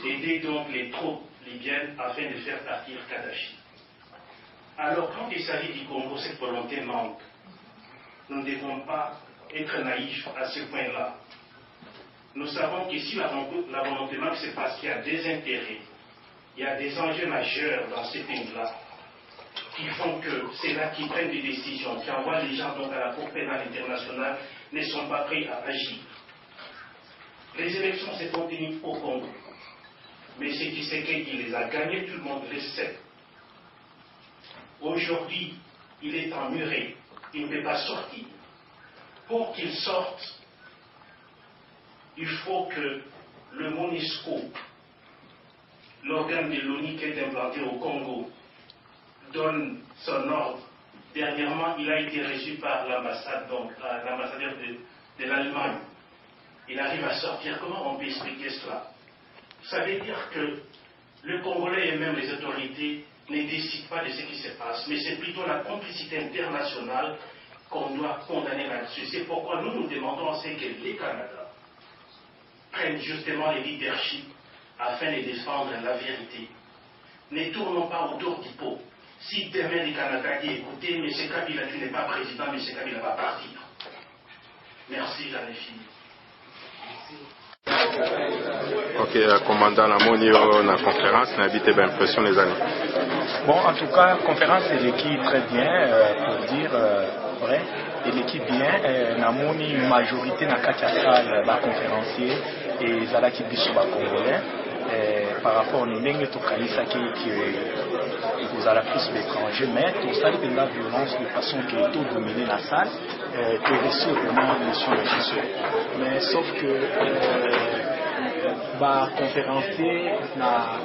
aider donc les troupes libyennes afin de faire partir Kadhafi. Alors, quand il s'agit du Congo, cette volonté manque. Nous ne devons pas être naïfs à ce point-là. Nous savons qu'ici, la volonté manque, c'est parce qu'il y a des intérêts, il y a des enjeux majeurs dans ces pays-là qui font que c'est là qui prennent des décisions, qui envoient les gens donc à la Cour pénale internationale, ne sont pas prêts à agir. Les élections se sont tenues au Congo. Mais ce qui sait qu'il les a gagnées, tout le monde le sait. Aujourd'hui, il est emmuré, il ne peut pas sortir. Pour qu'il sorte, il faut que le MONUSCO, l'organe de l'ONU qui est implanté au Congo, donne son ordre. Dernièrement, il a été reçu par l'ambassade, donc l'ambassadeur de l'Allemagne. Il arrive à sortir. Comment on peut expliquer cela? Ça veut dire que le Congolais et même les autorités ne décident pas de ce qui se passe, mais c'est plutôt la complicité internationale qu'on doit condamner là-dessus. C'est pourquoi nous demandons à ce que les Canada prennent justement les leadership afin de défendre la vérité. Ne tournons pas autour du pot. Si demain les Canada disent écoutez, M. Kabila, tu n'es pas président, M. Kabila va partir. Merci, j'en ai fini. Ok, commandant Namoni na conférence, n'a habité bien impression les années. Bon, en tout cas, conférence c'est l'équipe très bien, pour dire vrai, et l'équipe bien, Namoni majorité na salle ba conférencier et Zalaki biso ba congolais. Par rapport au ndenge tokanisa qui vous allez plus l'étranger, mais tout ça c'est de la violence de façon qui est tout dominé la salle, qui est reçu vraiment monsieur le Christ. Mais sauf que conférencier n'a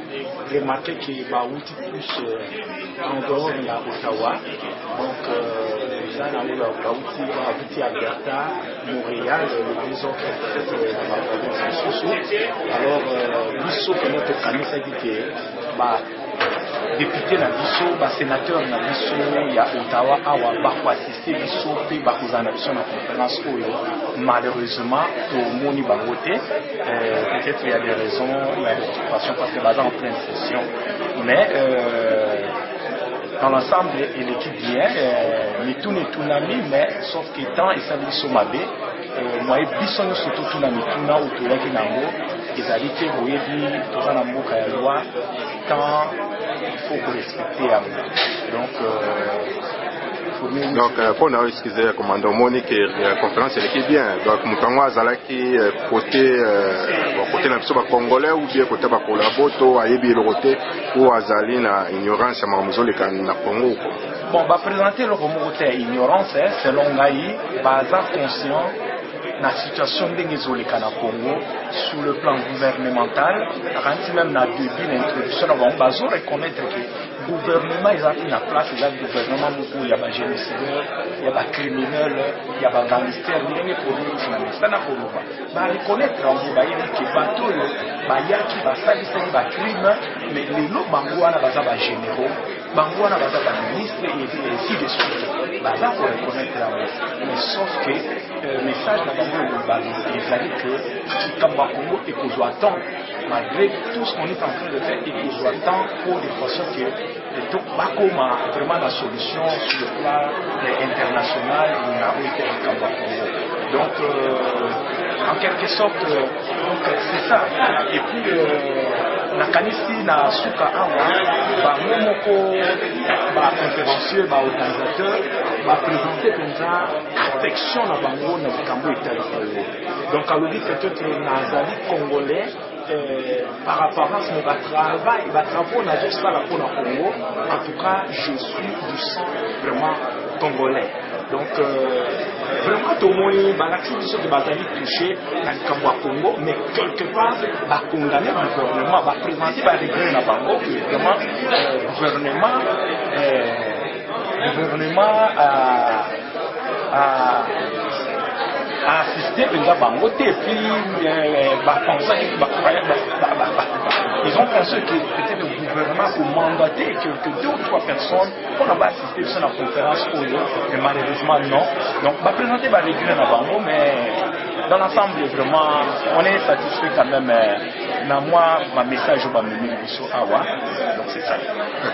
remarqué que outil plus en dehors de Ottawa, donc ça n'a outil Alberta, Montréal, les deux autres dans la province de Soussou. Alors, biso que notre canisa dit que député na biso, sénateur na biso ya Ottawa awa bako assister biso pe bako zana biso na conférence oyo. Malheureusement, tout le monde va voter. Peut-être il y a des raisons, il y a des occupations parce que c'est en pleine session. Mais dans l'ensemble, l'équipe vient, mais tout n'est tout n'ami, mais sauf que tant et ça dit sommabe, moi et bisson surtout tout n'ami tout n'a ou tout là qui n'a pas, ils allaient que vous voyez dit tout ça n'a pas qu'à loi, tant il faut que respecter à vous. Donc, pour nous excuser, commandant Monique, la conférence elle est bien. Donc, Moutango Azalaki, côté la congolais ou bien côté la collaborateur, Ayebi le côté ou Azali na ignorance à Mamuzo le na Congo. Bon, bah présenter le côté ignorance, selon Gaï, baza conscient. La situation de Congo sur le plan gouvernemental, quand même dans le début de l'introduction, on va reconnaître que le gouvernement est en place, il y a le gouvernement où il y a des génocidaires, il y a des criminels, il y a des gangsters, il y a des polices, ça n'a pas de reconnaître que les bateaux, il y a qui va s'aligner des crimes, mais les lots bangouana des généraux, bangouana des ministres et ainsi de suite. Là, il faut reconnaître mais sauf que le message dans les années que Kamba Congo et qu'on doit attendre, malgré tout ce qu'on est en train de faire, et qu'on doit attendre pour des façons que tout vraiment la solution sur le plan international il n'a pas été Kamba Congo. Donc, en quelque sorte, c'est ça. Et puis, nakanisi na suka awa moko conférencier organisateur présenter comme ça affection na bango na bikambo etali Congo. Donc alobi peut-être nazali congolais par rapport à mon travail travaux na juste ça pour la Congo. En tout cas, je suis du sang vraiment congolais. Donc, vraiment, tout le monde a l'action de Bazali touché dans le Congo, mais quelque part, va condamner le gouvernement, va présenter par les grains à Bango, que vraiment, le gouvernement a assisté à Bango, et puis, ils ont pensé que peut-être le gouvernement pour mandater que 2 ou 3 personnes qu'on va assister à la conférence, mais malheureusement non. Donc, on va présenter les grains à Bango, mais dans l'ensemble, vraiment, on est satisfait quand même moi, ma message au Awa. Donc c'est ça.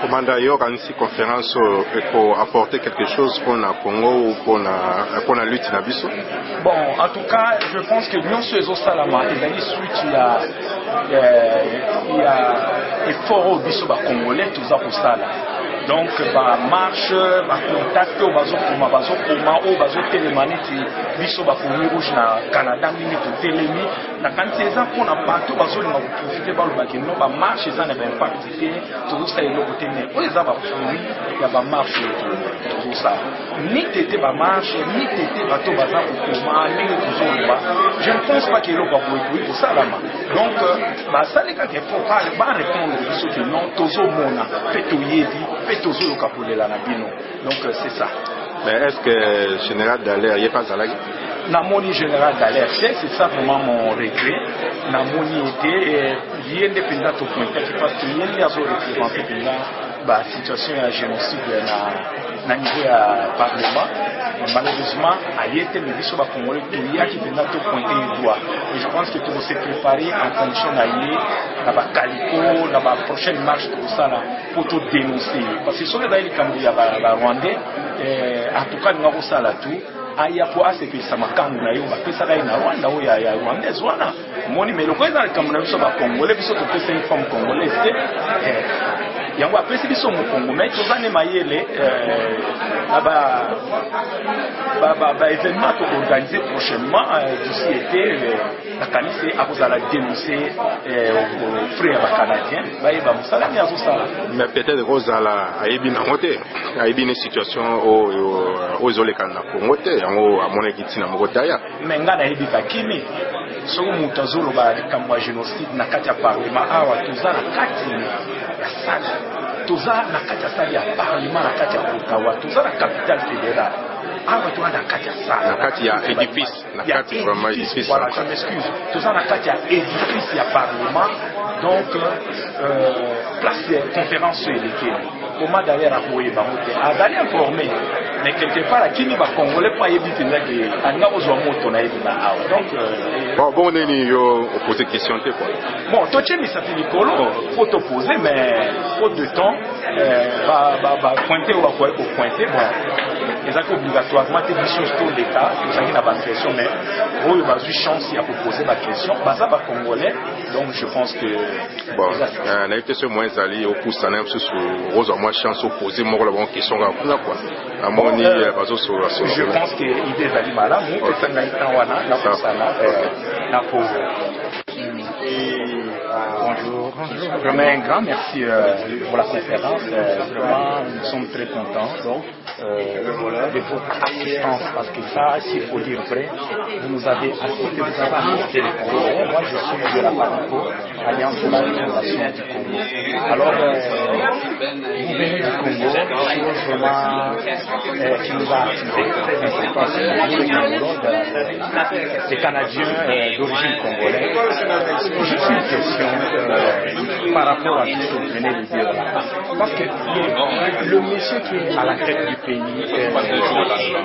Commandant, il y aura une conférence pour apporter quelque chose pour le Congo ou pour la lutte dans Bissau. Bon, en tout cas, je pense que nous sommes au Salama. Il y a effort au Bissau congolais, tout ça pour ça. Donc, marche, contact, télémanite, biso bakomi rouge na Canada, mini pour télémi, na quand c'est ça pour na bateau, baso na profiter par le baquet, non, marche, ça n'a pas participé, tout ça est le côté, mais où est-ce il y a marche, tout ça. Ni tété marche, ni tété bateau, baza pour comment, ni le bas. Je ne pense pas qu'il y ait le pour ça là. Donc, ça les gars qui faut pas répondre à ce que non, tozo mona, petoyedi, petozo le capole la nabino. Donc, c'est ça. Mais est-ce que Général Dallaire n'est pas à la guerre? Namoni Général Dallaire, c'est ça vraiment mon regret. Namoni était lié indépendant au point parce qu'il y a représenté la situation de génocide na niveau à Parlement. Malheureusement, il y a des gens congolais qui ont pointé le doigt. Et je pense que tout s'est préparé en fonction de la Calico, la prochaine marche pour ça, pour tout dénoncer. Parce que si on est dans les Rwandais, en tout cas, nous avons ça là tout. Aya po asepelisa makambo na yo bapesa kai na Rwanda oyo ya Rwandais wana moni mais le président kamuna biso ba Congolais biso to pesa une femme congolaise yango apesi biso mo Congo mais tozane mayele ba événement to organisé prochainement d'ici été la kanise akozala dénoncer aux frères canadiens ba yeba musala ni azosala mais peut-être kozala ayebi na moté ayebi une situation au zoleka na Congo te yango amonaki tina moko taya mais nga na yebi kakimi soki moto azoloba likambo ya génocide na kati ya parlement awa toza na kati ya sale toza na kati ya sale ya parlement na kati ya Ottawa toza na capitale fédérale awa toza na kati ya sale na kati ya édifice na kati vraiment édifice voilà je m'excuse toza na kati ya édifice ya parlement donc place de conférence électorale comment d'aller à Koyeba à d'aller informer mais quelque part qui va congolais pas éviter que anga ozwa moto na yeba awa donc bon neni yo poser question te quoi bon toi tu me ça fait nicolo faut te poser mais faute de temps pointer ou quoi pointer bon c'est obligatoirement des missions sur l'état vous avez la question mais vous avez eu chance à poser la question ça va congolais donc je pense que bon na été ce moins ali au pousse na sur rose moi chance au poser moi la bonne question là quoi amoni bazo sur je pense que idée d'ali malamu que ça n'a pas wana na ça na pour bonjour. Vraiment un grand merci pour la conférence. Vraiment, nous sommes très contents de votre assistance parce que ça, s'il faut dire vrai, vous nous avez assisté, vous avez assisté les Congolais. Moi, je suis de la Parico, Alliance de la Fondation du Congo. Alors, vous venez du Congo, chose vraiment qui nous a activés, très important pour nous, les Canadiens d'origine congolaise. Juste une question par rapport à ce que vous venez de dire là. Parce que le monsieur qui est à la tête du pays,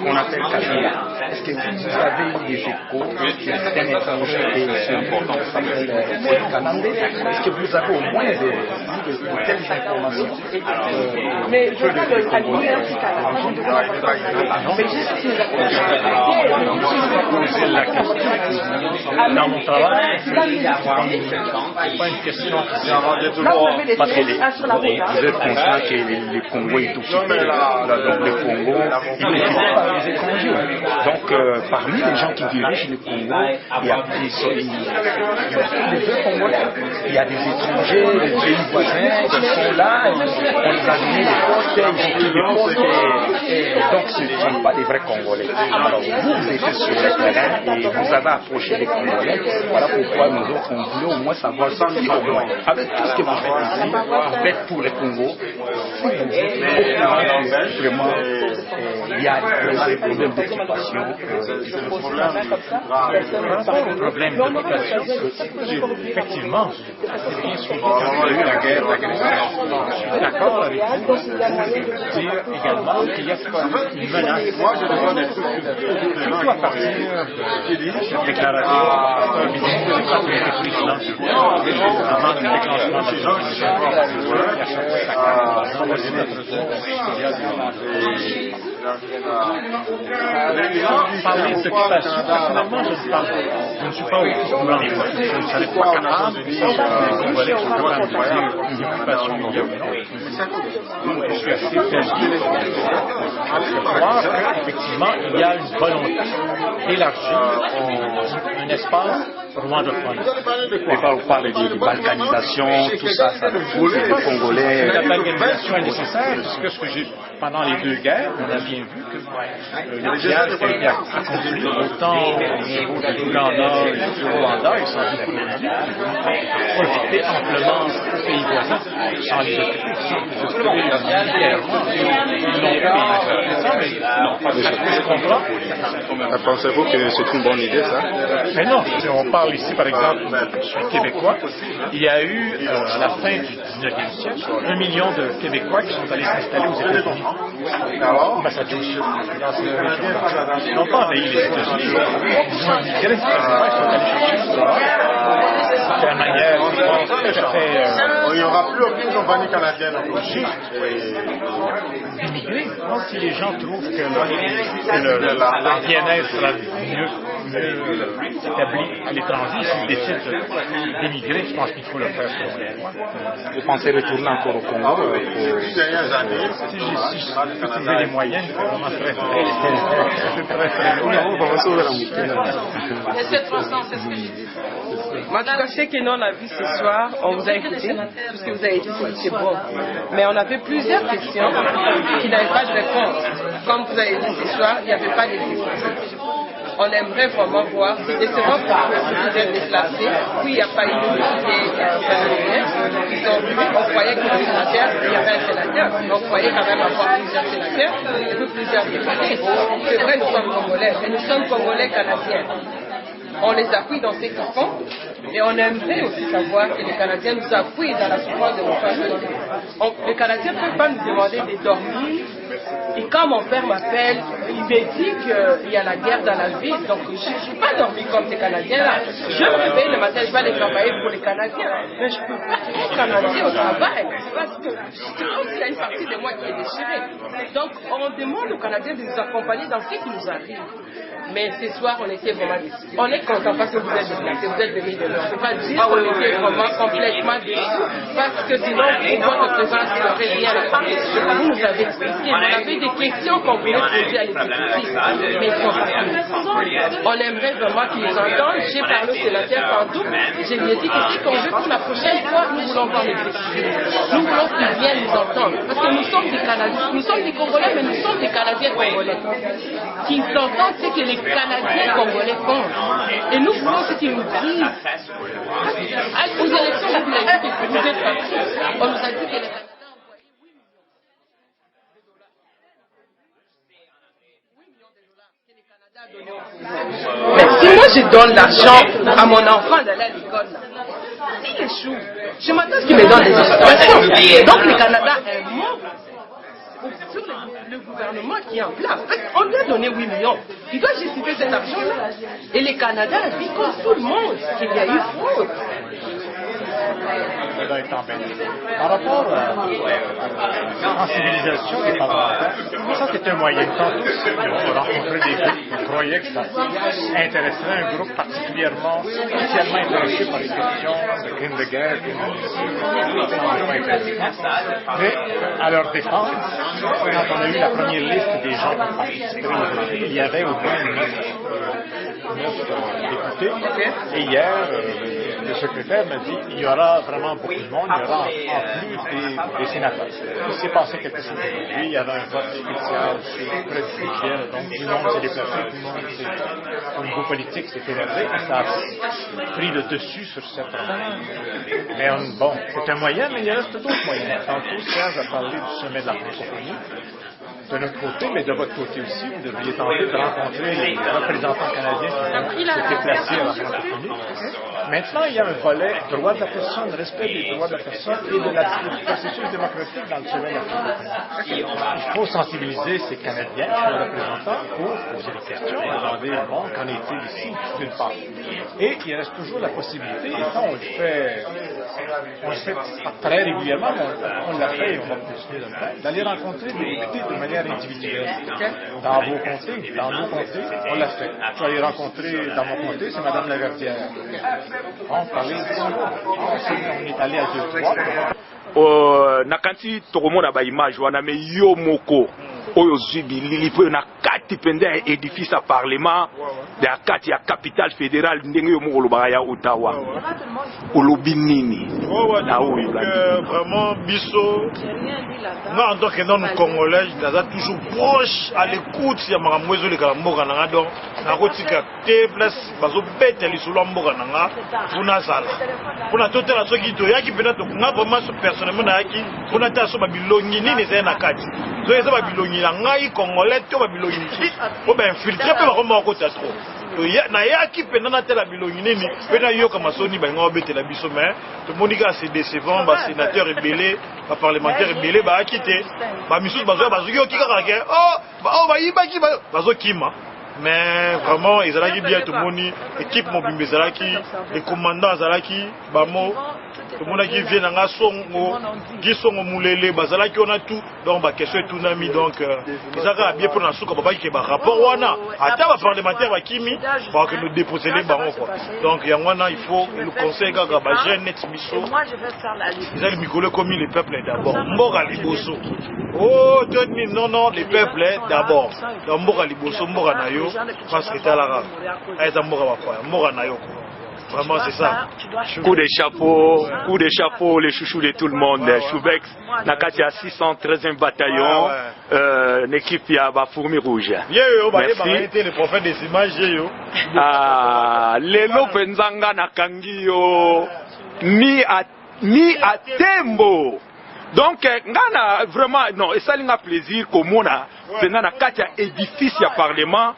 qu'on appelle Kabila, est-ce que vous avez eu des échos qui est un étranger et celui qui s'appelle Kanandé? Est-ce que vous avez au moins de telles informations? Mais je parle de Kabila, mais juste si vous poser la question dans mon travail. C'est pas une question parce que vous êtes conscient que le Congo est occupé, donc le Congo il est occupé par les étrangers. Donc parmi les gens qui dirigent le Congo, il y a des vrais Congolais, il y a des étrangers, des pays voisins qui sont là, on les a donné des postes, ils ont pris des postes, donc ce ne sont pas des vrais Congolais. Alors vous étiez sur le terrain et vous avez approché les Congolais, voilà pourquoi nous autres on voulait au moins savoir ça. Avec tout ce que vous faites ici, vous faites pour le Congo, si vous êtes vraiment il y a vraiment des problèmes d'éducation. Par rapport aux problèmes d'éducation, effectivement, c'est bien sûr qu'il y a eu la guerre d'agression. Je suis d'accord avec vous de dire également qu'il y a une menace. Surtout à partir de cette déclaration du président avant le déclenchement de parler d'occupation, personnellement, je ne suis pas au courant. Je ne serais pas capable de dire une occupation illégale. Je suis assez perdu de croire qu'effectivement, il y a une volonté d'élargir un espace rwandophone. Vous parlez de balkanisation, tout ça, les Congolais. La balkanisation est nécessaire, puisque ce que j'ai pendant les deux guerres, on a bien vu que le dialogue a été accompli autant au niveau de l'Ouganda et du Rwanda, et sans profiter amplement aux pays voisins sans les occuper. Je comprends. Pensez-vous que c'est une bonne idée, ça? Mais non, si on parle ici, par exemple, je suis québécois, il y a eu, à la fin du 19e siècle, 1 million de Québécois qui sont allés s'installer aux États-Unis. Au Massachusetts, dans ces régions-là. Ils n'ont pas envahi les États-Unis, ils ont migré, ils sont allés chercher ça. C'est la manière, je pense, tout à fait... Il n'y aura plus aucune compagnie canadienne en Chine. D'immigrer. Si les gens trouvent que leur bien-être sera mieux établi à l'étranger, s'ils décident d'émigrer, je pense qu'il faut le faire selon les lois. Vous pensez retourner encore au Congo Si je peux trouver les moyens, c'est vraiment très Moi, en tout cas, je sais que nous, on a vu ce soir, on vous a écouté, tout ce que vous avez dit, c'est bon. Mais on avait plusieurs questions qui n'avaient pas de réponse. Comme vous avez dit ce soir, il n'y avait pas de réponse. On aimerait vraiment voir, et c'est vrai que vous êtes déplacés, puis il n'y a pas eu d'unité familière, on croyait que le sénateur, il y avait un sénateur, mais on croyait quand même avoir plusieurs sénateurs, et puis plusieurs députés. C'est vrai, nous sommes Congolais, mais nous sommes Congolais canadiens. On les appuie dans ce qu'ils font, et on aimerait aussi savoir que les Canadiens nous appuient dans la souffrance de nos familles. Les Canadiens ne peuvent pas nous demander de dormir. Et quand mon père m'appelle, il me dit qu'il y a la guerre dans la ville, donc je ne suis pas dormi comme ces Canadiens-là. Je me réveille le matin, je vais aller travailler pour les Canadiens, mais je ne peux pas être Canadien au travail, parce que c'est comme s'il y a une partie de moi qui est déchirée. Donc on demande aux Canadiens de nous accompagner dans ce qui nous arrive. Mais ce soir, on était vraiment déçus. On est content parce que vous êtes déplacés, vous êtes venus de l'heure. Je ne peux pas dire qu'on était vraiment complètement déçus, parce que sinon, pour votre présence, il n'y aurait rien à faire. Vous nous avez expliqué, on avait des questions qu'on voulait poser à l'exécutif, mais ils sont pas venus. On aimerait vraiment qu'ils nous entendent. J'ai parlé au sénateur tantôt, je lui ai dit que ce qu'on veut pour la prochaine fois, nous voulons voir l'exécutif. Nous voulons qu'ils viennent nous entendre, parce que nous sommes des Canadiens, nous sommes des Congolais, mais nous sommes des Canadiens congolais. Qu'ils s'entendent, c'est que les Canadiens congolais pensent. Et nous voulons ce qu'ils nous disent. Aux élections, vous avez dit que vous êtes partis. On nous a dit que les mais si moi je donne l'argent à mon enfant d'aller à l'école, s'il échoue, je m'attends à ce qu'il me donne des explications. Donc le Canada est mort sur le gouvernement qui est en place. On lui a donné 8 millions. Il doit justifier cet argent-là. Et le Canada a dit comme tout le monde qu'il y a eu fraude. Par rapport à la sensibilisation des parlementaires, ça c'est un moyen. Tantôt, on rencontrait des groupes, on croyait que ça intéresserait un groupe particulièrement, spécialement intéressé par les questions de crimes de guerre, mais à leur défense, quand on a eu la première liste des gens qui participaient aujourd'hui, il y avait au moins 9 députés, et hier, le secrétaire m'a dit qu'il y aura vraiment beaucoup de monde, il y aura en plus des sénateurs. Il s'est passé quelque chose aujourd'hui, il y avait un vote spécial près du Bruxelles, donc tout le monde s'est déplacé, tout le monde au niveau politique s'est énervé, et ça a pris le dessus sur cette affaire. Mais bon, c'est un moyen, mais il reste d'autres moyens. Tantôt, Serge a parlé du sommet de la francophonie. de notre côté, mais de votre côté aussi, vous devriez tenter de rencontrer les représentants canadiens qui s'étaient placés à la France publique. Maintenant, il y a un volet droit de la personne, respect des droits de la personne et de du processus démocratique dans le domaine africain. Il faut sensibiliser ces Canadiens, ces représentants, pour poser des questions et demander, bon, qu'en est-il ici, d'une part. Et il reste toujours la possibilité, et ça on le fait pas très régulièrement, mais on l'a fait et on va continuer de le faire, d'aller rencontrer des députés de manière individuelle. Dans vos comtés, dans nos comtés, on l'a fait. Je suis allé rencontrer dans mon comté, c'est Mme Laverdière. On parlait on est allé à 2-3. Nakanti tokomona ba image wana me yo moko oyo zubi lili po na kati pende édifice à parlement de la kati ya capitale fédérale ndenge yo moko lobaka ya Ottawa olobi nini na oyo vraiment biso nga en tant que non congolais naza toujours proche à l'écoute ya makambo ezoleka mboka nanga donc nakotika te place bazobeta lisolo mboka nanga mpona sala mpona totala soki toyaki mpena tokunga vraiment personnellement nayaki mpona tala so babilongi nini ezali na kati so eza babilongi na ngai congolais to babilongi po bainfiltre mpe bakoma bakota tro nayaki mpena natala bilongi nini mpe nayoka masoni balinga babetela biso mais tomoni kaka c'est décevant basénateur ebele baparlementaire ebele bayaki te bamisusu bazoya bazoki kaka ke bayibaki bazokima mais vraiment ezalaki bien tomoni équipe mobimba ezalaki les commandants azalaki bamo tomonaki vie nanga songo gisongo mulele bazalaki wana tout donc bakestion etunami donc ezalaka bien mpona suka babaki ke barapport wana ata baparlementaire bakimi bakende déposele bango quoi donc yango wana il faut le conseil kaka bajeune net biso ezali mikolo ekomi le peuple d'abord mboka liboso toni non les peuples d'abord donc mboka liboso mboka na yo parce que talaka eza mboka bakwaya mboka na yo vraiment c'est ça. Coup de chapeau, les chouchous de tout le monde. Choubex, Nakati à 613e bataillon, une équipe qui a Fourmi Rouge. Merci. Le prophète des images, Lelo Penzanga Nakangio, mi à Tembo. Donc, ngana vraiment, non, et ça a plaisir comme on a, pendant Nakati à édifice à parlement.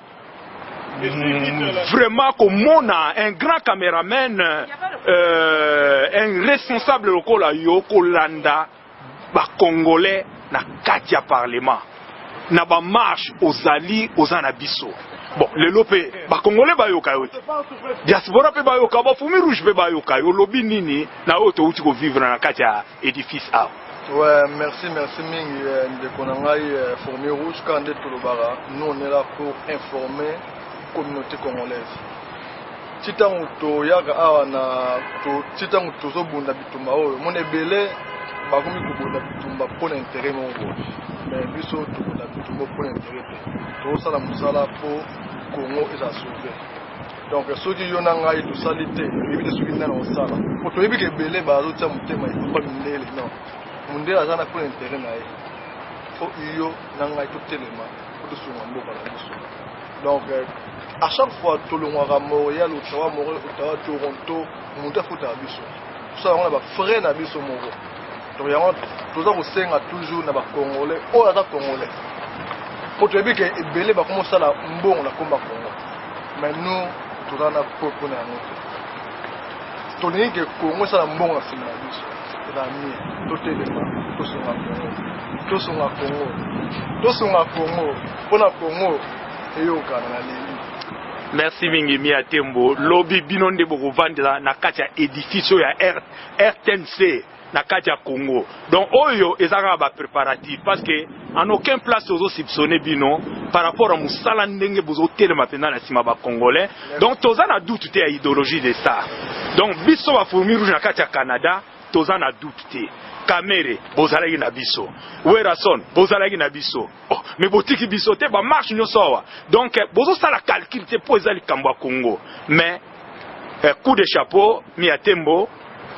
Vraiment comme on a un grand caméraman, un responsable local Yoko Landa, Congolais, na Katia Parlement, na ba marche aux Ali, aux Anabiso. Bon, les lopé, Congolais bayoka yote, diaspora pe bayoka, Fourmi Rouge pe bayoka, yo lobi nini, na oto uti ko vivre na Katia édifice A. Ouais, merci Mingi de Konangai Fourmi Rouge, Kandé Touloubara. Nous on est là pour informer communauté congolaise. Titangu to yaka awa na to titangu to zo bunda bitumba oyo mon ebele bakomi ko bunda bitumba pour intérêt mongo mais biso to bunda bitumba pour intérêt to sala musala pour Congo eza sauver donc soki yo na ngai to salite ebite soki na no sala ko to ebike ebele bazo tia mutema ipa mindele non mundele azana pour intérêt na ye fo yo na ngai to telema to sunga mboka na biso donc à chaque fois tout le monde à Montréal, Ottawa, Toronto, monter foutre à biso. Tout ça on a frère na biso moro. Donc il y a tout ça au sein a toujours na ba congolais, o ata congolais. Pour te dire que belé ba commencer la mbon la combat Congo. Mais nous tout ça na peuple na nous. Tout n'est que Congo ça la mbon la sima biso. C'est la mi, tout est là, tout sont à Congo. Tout sont à Congo. Tout sont à Congo. Pour la Congo et au Canada. Merci mingi Mia Tembo. Lobby binonde boko vandela na kati ya édifice ya RTNC na kati ya Congo. Donc oyo ezaka ba préparatif parce que en aucun place ozo soupçonner bino par rapport à musala ndenge bozo telema pena na sima ba congolais. Donc toza na doute te ya idéologie de ça. Donc biso ba Fourmi Rouge na kati ya Canada toza na doute te. Kamere bozalaki na biso Werason bozalaki na biso mais botiki biso te ba marche nyoso donc bozo sala calcul te po ezali kambwa Congo mais coup de chapeau Mia Tembo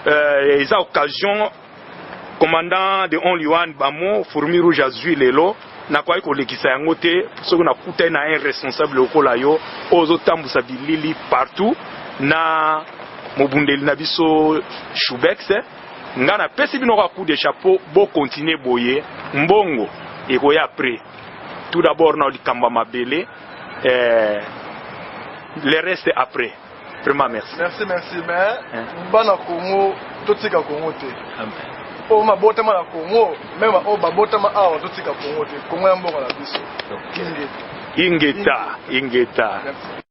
eza occasion commandant de Only One Bamo Fourmi Rouge azui lelo na kwa ko lekisa yango te soki na kuta na un responsable lokola yo ozo tambusa bilili partout na mobundeli na biso Choubex ngana pesi bino ka coup de chapeau bo continuer boye mbongo ekoya après tout d'abord na likamba mabele le reste après. Vraiment merci. Merci. Mais bana Congo totika Congo te. O mabotama na Congo, même o babotama awa totika Congo te. Congo ya mboka na biso. Ingeta. Merci.